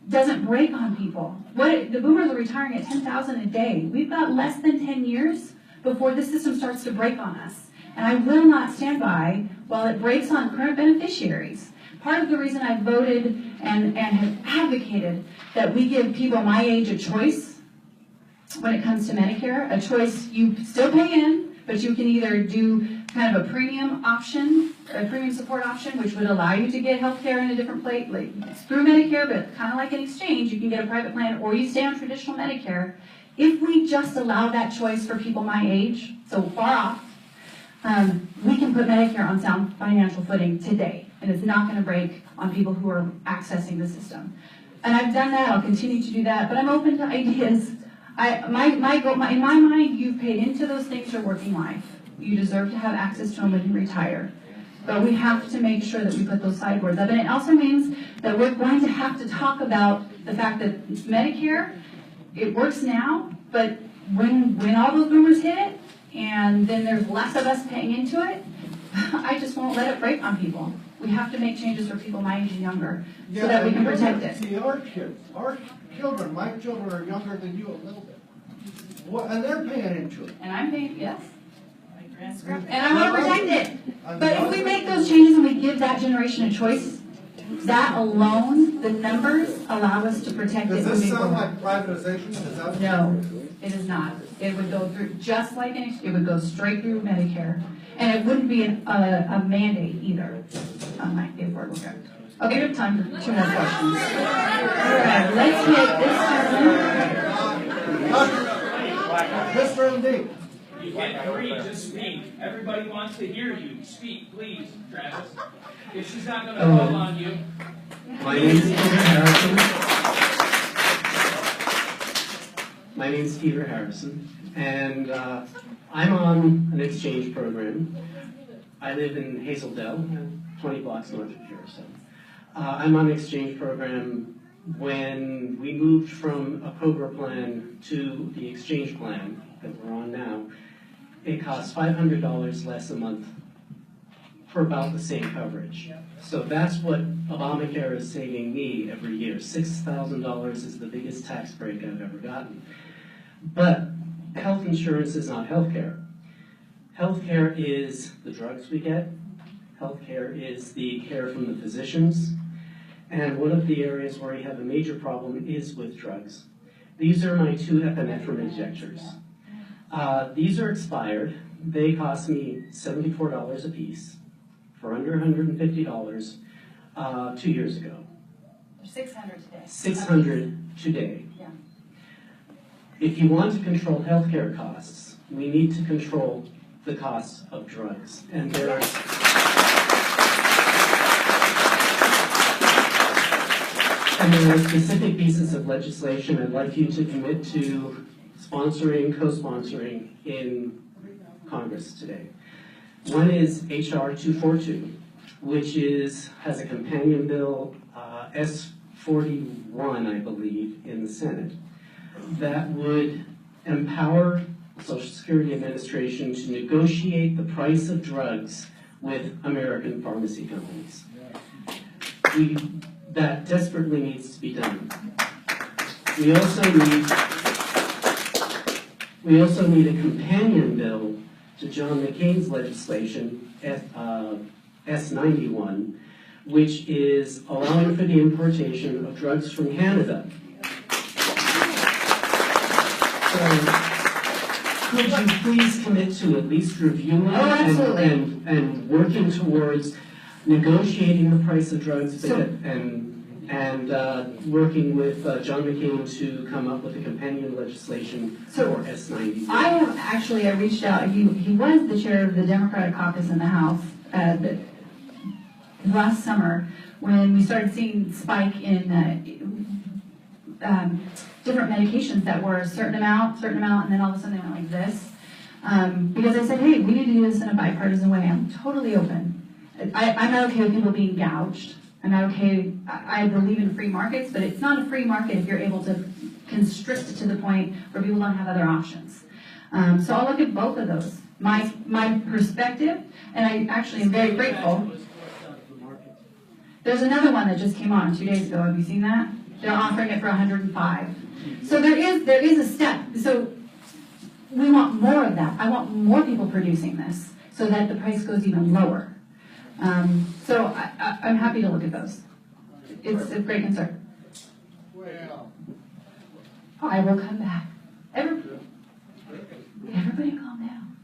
doesn't break on people. The boomers are retiring at $10,000 a day. We've got less than 10 years before the system starts to break on us. And I will not stand by while it breaks on current beneficiaries. Part of the reason I voted and have advocated that we give people my age a choice when it comes to Medicare, a choice you still pay in, but you can either do kind of a premium option, a premium support option, which would allow you to get health care in a different place, like it's through Medicare, but kind of like an exchange, you can get a private plan, or you stay on traditional Medicare. If we just allow that choice for people my age, so far off, we can put Medicare on sound financial footing today, and it's not going to break on people who are accessing the system. And I've done that, I'll continue to do that, but I'm open to ideas. In my mind, you've paid into those things your working life. You deserve to have access to them when you retire. But we have to make sure that we put those sideboards up. And it also means that we're going to have to talk about the fact that Medicare, it works now, but when all those boomers hit it, and then there's less of us paying into it, I just won't let it break on people. We have to make changes for people my age and younger so that we can protect it. See, our children, my children are younger than you a little bit. And they're paying into it. And I'm paying, yes. And I want to protect it. But if we make those changes and we give that generation a choice, that alone, the numbers allow us to protect it. Does this sound like privatization? No, it is not. It would go through, just like it would go straight through Medicare. And it wouldn't be a mandate either, unlike the Affordable Care Act. Okay, we have time for 2 more questions. All right, let's take this one. Mr. MD. You get 3 to speak. Everybody wants to hear you. Speak, please, Travis. If she's not going to call on you. My name's Peter Harrison. My name's Peter Harrison, and I'm on an exchange program. I live in Hazeldale, 20 blocks north of here. So I'm on an exchange program. When we moved from a COBRA plan to the exchange plan that we're on now, it costs $500 less a month for about the same coverage. So that's what Obamacare is saving me every year. $6,000 is the biggest tax break I've ever gotten. But health insurance is not health care. Health care is the drugs we get. Health care is the care from the physicians. And one of the areas where we have a major problem is with drugs. These are my 2 epinephrine injectors. These are expired. They cost me $74 a piece for under $150 2 years ago. 600 today. 600 today. Yeah. If you want to control healthcare costs, we need to control the costs of drugs. And there are specific pieces of legislation I'd like you to commit to sponsoring, co-sponsoring in Congress today. One is H.R. 242, which has a companion bill, S41, I believe, in the Senate, that would empower the Social Security Administration to negotiate the price of drugs with American pharmacy companies. That desperately needs to be done. We also need a companion bill to John McCain's legislation, S91, which is allowing for the importation of drugs from Canada. So, could you please commit to at least reviewing and working towards negotiating the price of drugs and working with John McCain to come up with a companion legislation for S90. I reached out. He was the chair of the Democratic caucus in the House last summer when we started seeing spike in different medications that were a certain amount, and then all of a sudden they went like this. Because I said, hey, we need to do this in a bipartisan way. I'm totally open. I'm not okay with people being gouged. I'm not okay. I believe in free markets, but it's not a free market if you're able to constrict it to the point where people don't have other options. So I'll look at both of those. My perspective, and I actually am very grateful. There's another one that just came on 2 days ago. Have you seen that? They're offering it for $105. So there is a step. So we want more of that. I want more people producing this so that the price goes even lower. So I'm happy to look at those. It's a great concern. I will come back. Everybody calm down.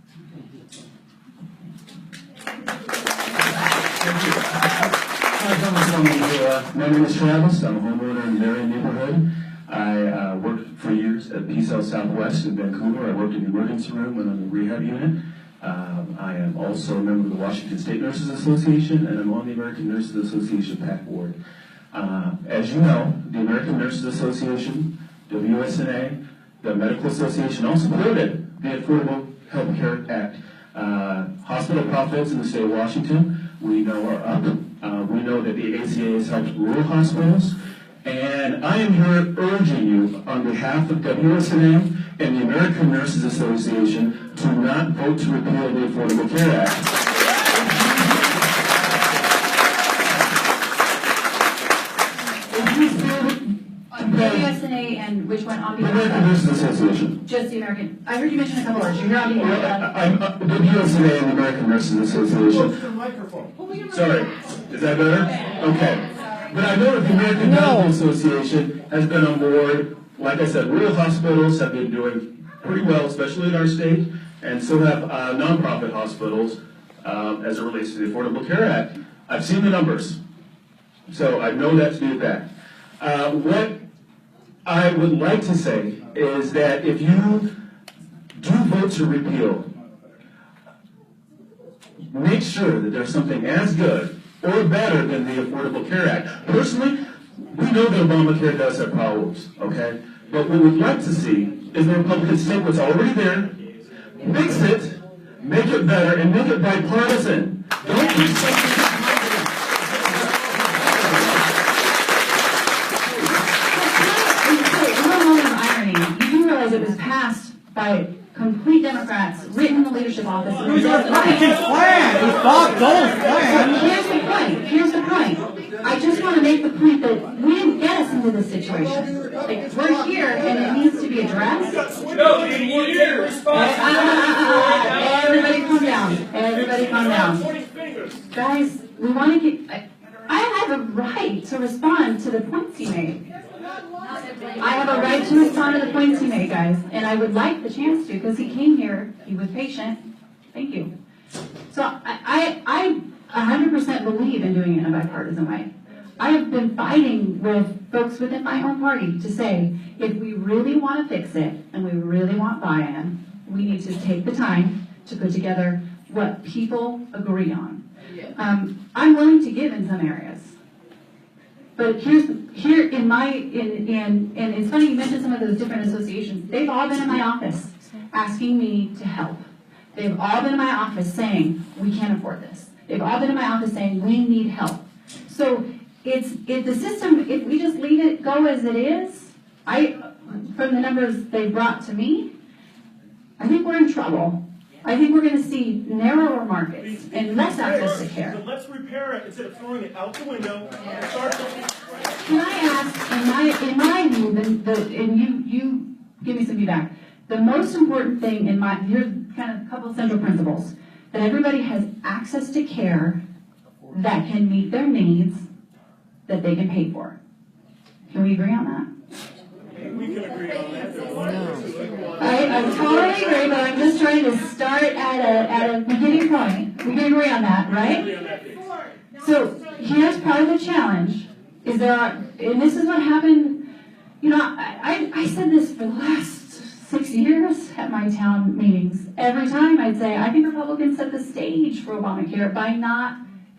My name is Travis. I'm a homeowner in the Marion neighborhood. I worked for years at Peace Health Southwest in Vancouver. I worked in the emergency room and on the rehab unit. I am also a member of the Washington State Nurses Association, and I'm on the American Nurses Association PAC board. As you know, the American Nurses Association, WSNA, the Medical Association all supported the Affordable Health Care Act. Hospital profits in the state of Washington, we know, are up. We know that the ACA has helped rural hospitals. And I am here urging you on behalf of WSNA and the American Nurses Association to not vote to repeal the Affordable Care Act. WSNA and which one on The behalf American of? Nurses Association. Just the American. I heard you mention a couple others. You're on behalf of. I'm WSNA and the American Nurses Association. Sorry, is that better? Okay. But I know that the American Medical Association has been on board. Like I said, rural hospitals have been doing pretty well, especially in our state, and so have nonprofit hospitals as it relates to the Affordable Care Act. I've seen the numbers, so I know that to be a fact. What I would like to say is that if you do vote to repeal, make sure that there's something as good or better than the Affordable Care Act. Personally, we know that Obamacare does have problems, okay? But what we'd like to see is the Republicans take what's already there, fix it, make it better, and make it bipartisan. Don't do something. You do realize it was passed by complete Democrats, written in the leadership office. It was our Republican plan. We fought those plans. Here's the point. Here's the point. I just want to make the point that we didn't get us into this situation. Like, we're here and it needs to be addressed. No, you didn't respond. Everybody calm down. Everybody calm down. Guys, we want to get... I have a right to respond to the points he made. I have a right to respond to the points he made, guys, and I would like the chance to, because he came here, he was patient. Thank you. So I 100% believe in doing it in a bipartisan way. I have been fighting with folks within my own party to say, if we really want to fix it, and we really want buy-in, we need to take the time to put together what people agree on. I'm willing to give in some areas. But and it's funny you mentioned some of those different associations. They've all been in my office asking me to help. They've all been in my office saying, we can't afford this. They've all been in my office saying, we need help. So if the system, if we just leave it go as it is, from the numbers they brought to me, I think we're in trouble. I think we're going to see narrower markets and less access to care. So let's repair it instead of throwing it out the window. Can I ask, in my view, and you give me some feedback, the most important thing here's kind of a couple of central principles, that everybody has access to care that can meet their needs, that they can pay for. Can we agree on that? We can agree on that. I totally agree, but I'm just trying to start at a beginning point. We can agree on that, right? So here's part of the challenge, and this is what happened, I said this for the last 6 years at my town meetings. Every time I'd say, I think Republicans set the stage for Obamacare by not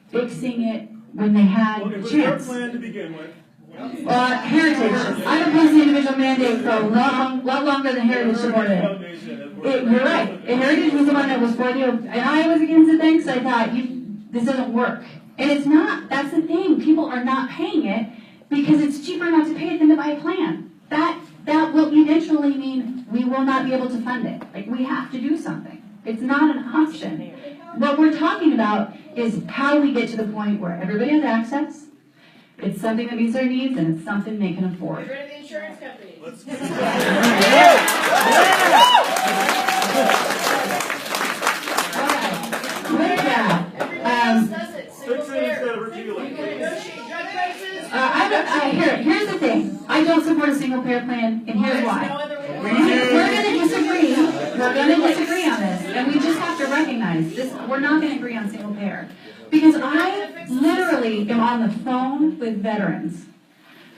fixing it when they had a chance. It was their plan to begin with. Heritage. I've opposed the individual mandate for a lot longer than Heritage supported it. You're right. And Heritage was the one that was for you, and I was against it then because I thought, this doesn't work. And it's not. That's the thing. People are not paying it because it's cheaper not to pay it than to buy a plan. That will eventually mean we will not be able to fund it. Like, we have to do something. It's not an option. What we're talking about is how we get to the point where everybody has access, it's something that meets their needs, and it's something they can afford. Get rid of the insurance company. With that, here's the thing. I don't support a single payer plan, and here's why. We're going to disagree. We're gonna disagree on this, and we just have to recognize this, we're not gonna agree on single payer. Because I literally am on the phone with veterans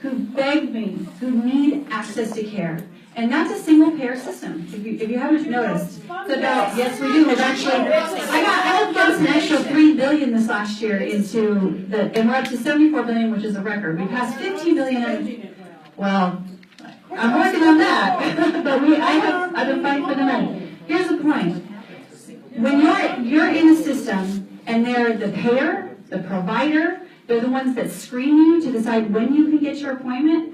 who beg me, who need access to care. And that's a single payer system, if you haven't noticed. It's about, yes, we do, we've actually, I helped get us an extra $3 billion this last year into the, and we're up to $74 billion, which is a record. We passed $15 billion, well, I'm working on that, but I've been fighting for the money. Here's the point. When you're in a system and they're the payer, the provider, they're the ones that screen you to decide when you can get your appointment,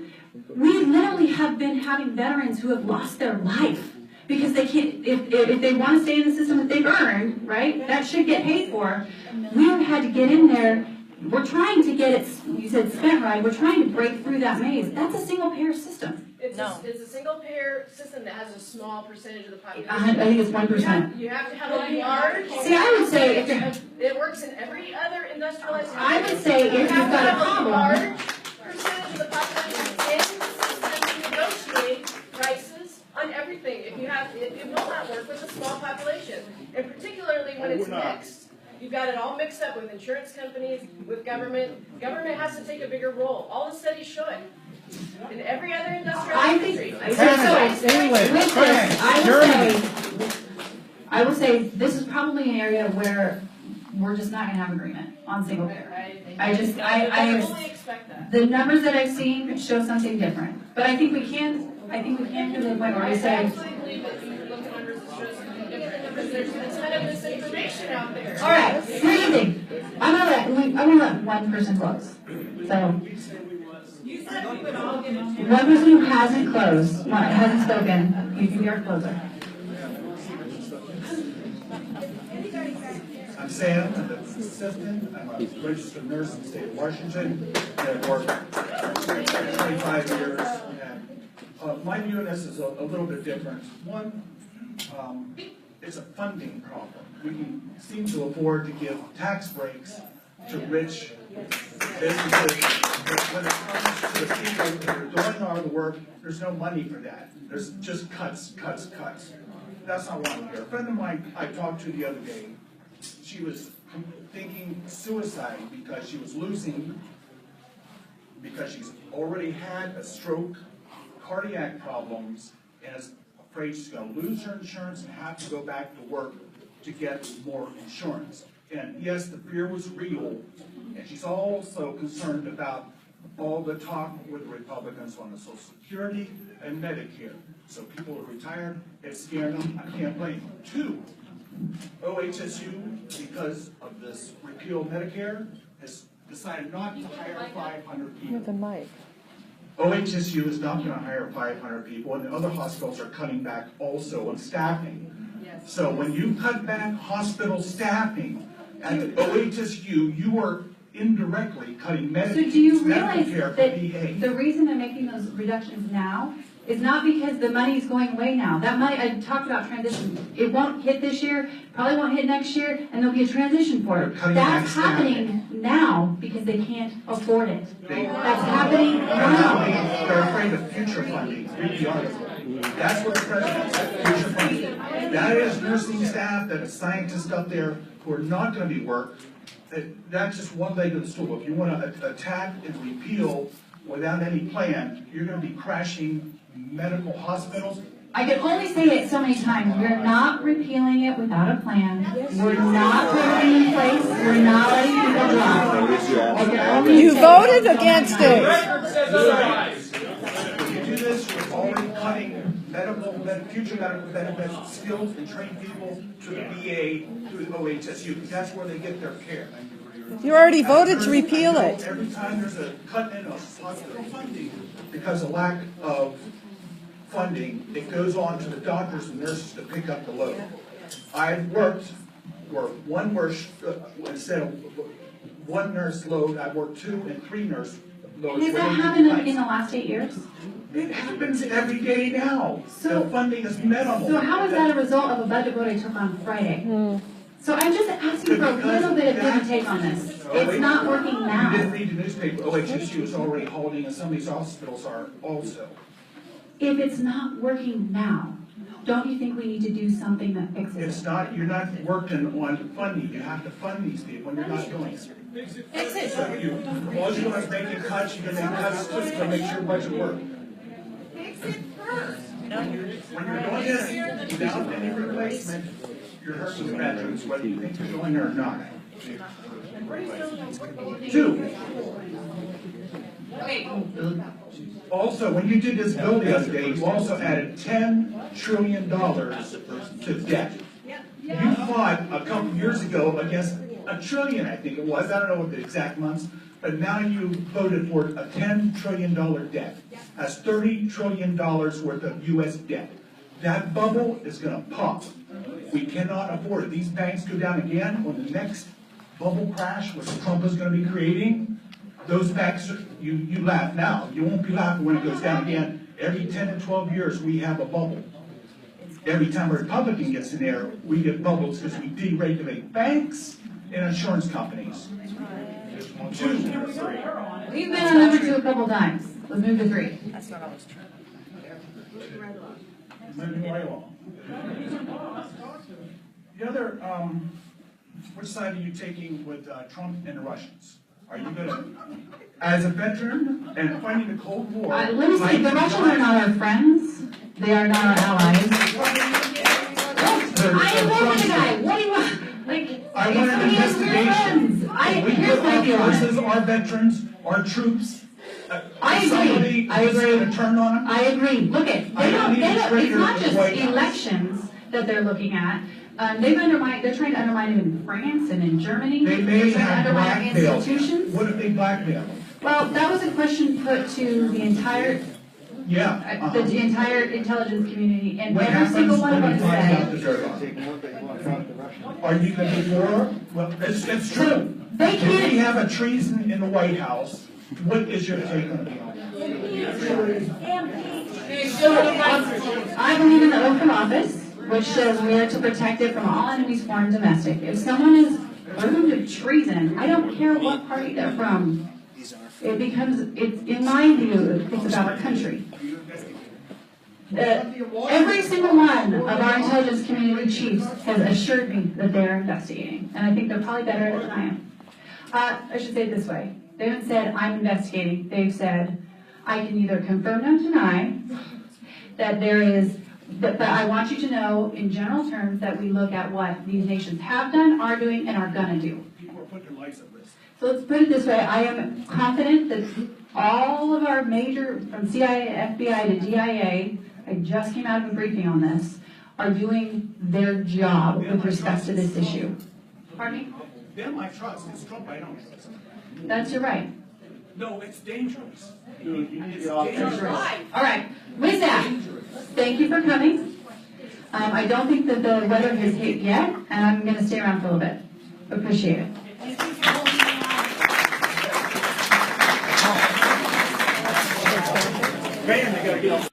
we literally have been having veterans who have lost their life because they can't, if they want to stay in the system that they've earned, right, that should get paid for. We've had to get in there. We're trying to get it, you said spent right, we're trying to break through that maze. That's a single payer system. It's a single payer system that has a small percentage of the population. I think it's 1%. You have to have a large. See, I would say it works in every other industrialized. I would say if you've got a problem. Large percentage of the population in the system to negotiate prices on everything. If you have, it will not work with a small population, and particularly when it's mixed. You've got it all mixed up with insurance companies, with government. Government has to take a bigger role. All the studies show it. In every other industrialized country. I will say this is probably an area where we're just not going to have agreement on single payer. I fully expect that. The numbers that I've seen show something different, but I think we can get to the point where we say. I absolutely believe that you look at numbers that show something different because there's a ton of misinformation out there. All right, here's the thing. I'm gonna let one person close. So. One person who hasn't closed, hasn't spoken, you can be our closer. I'm Sam, I'm an assistant, I'm a registered nurse in the state of Washington, and I've worked for 25 years. And my view on this is a little bit different. One, it's a funding problem. We seem to afford to give tax breaks to rich businesses, but when it comes to the people that are doing all the work, there's no money for that. There's just cuts. That's not what I want to hear. A friend of mine I talked to the other day, she was thinking suicide because she was losing, because she's already had a stroke, cardiac problems, and is afraid she's going to lose her insurance and have to go back to work to get more insurance. And yes, the fear was real, and she's also concerned about all the talk with the Republicans on the Social Security and Medicare. So people are retired, it's scaring them, I can't blame them. Two, OHSU, because of this repeal of Medicare, has decided not to hire 500 people. The mic. OHSU is not going to hire 500 people, and the other hospitals are cutting back also on staffing. So when you cut back hospital staffing at the OHSU, you are indirectly cutting medical care for VA. So do you realize that the reason they're making those reductions now is not because the money is going away now. That money, I talked about transition. It won't hit this year, probably won't hit next year, and there'll be a transition for it. That's happening now because they can't afford it. That's happening now. They're afraid of future funding. Read the article. That's what the president said, future funding. That is nursing staff, that is scientists up there who are not going to be worked. That's just one leg of the stool. If you want to attack and repeal without any plan, you're going to be crashing medical hospitals. I can only say it so many times. We're not repealing it without a plan. We're not putting it in place. We're not letting people drop. You voted against it. If you do this, you're already cutting future medical benefits, skilled and trained people to the VA, to the OHSU, because that's where they get their care. You already voted to repeal it. Every time there's a cut in of hospital funding, because of lack of funding, it goes on to the doctors and nurses to pick up the load. I've worked where one nurse, instead of one nurse load, I've worked 2 and 3 nurse loads. Has that happened in the last 8 years? It happens every day now. The funding is minimal. So how is that a result of a budget vote I took on Friday? So I'm just asking for a little bit of give and take on this. It's not working now. You didn't read the newspaper. OHSU is already holding, and some of these hospitals are also. If it's not working now, Don't you think we need to do something that fixes it? It's not, you're not working on funding, you have to fund these people, and you're not doing it. Fix it. So you, all you're doing is making cuts, you're gonna make cuts just to make sure budget work. Fix it first. When you're doing this without any replacement, you're hurting the veterans, whether you think you're doing it or not. Two, also, when you did this bill the other day, you also added $10 trillion to debt. You fought a couple years ago against $1 trillion, I think it was, I don't know what the exact months, but now you voted for a $10 trillion debt. That's $30 trillion worth of US debt. That bubble is gonna pop. We cannot afford it. These banks go down again on the next bubble crash, which Trump is gonna be creating. Those banks, you laugh now. You won't be laughing when it goes down again. Every 10 to 12 years, we have a bubble. Every time a Republican gets in there, we get bubbles because we deregulate banks and insurance companies. Two. We've been on number 2 a couple times. Let's move to 3. That's not always true. Moving right along. The other, which side are you taking with Trump and the Russians? Are you gonna, as a veteran and fighting the Cold War? Let me say, the Russians are not our friends. They are not our allies. I am the guy. What do you want? Like, I want an investigation. Here's my view on it. Versus our veterans, our troops. I agree. I agree. Gonna turn on them? I agree. Look at, it's not just elections that they're looking at. They're trying to undermine him in France and in Germany. They may They're trying to have undermine blackmailed. institutions. What if they blackmail? Well, that was a question put to the entire, Yeah. the entire intelligence community, and What every happens single one of when them you find out said, the dirt on it? Are you gonna be for? Well, it's true. They If can't- we have a treason in the White House, what is your take on it? I believe in the oath of office, which says we are to protect it from all enemies, foreign and domestic. If someone is accused of treason, I don't care what party they're from. It's in my view, it's about our country. Every single one of our intelligence community chiefs has assured me that they're investigating, and I think they're probably better at it than I am. I should say it this way. They haven't said, I'm investigating. They've said, I can either confirm or deny that there is, but I want you to know in general terms that we look at what these nations have done, are doing, and are gonna do. People are putting their lives at risk. So let's put it this way, I am confident that all of our major, from CIA, FBI to DIA, I just came out of a briefing on this, are doing their job with respect to this issue. Pardon me? Them I trust, it's Trump I don't trust. That's your right. No, it's dangerous. It's All dangerous. right, with that, thank you for coming. I don't think that the weather has hit yet, and I'm gonna stay around for a little bit. Appreciate it. Man, they gotta get off.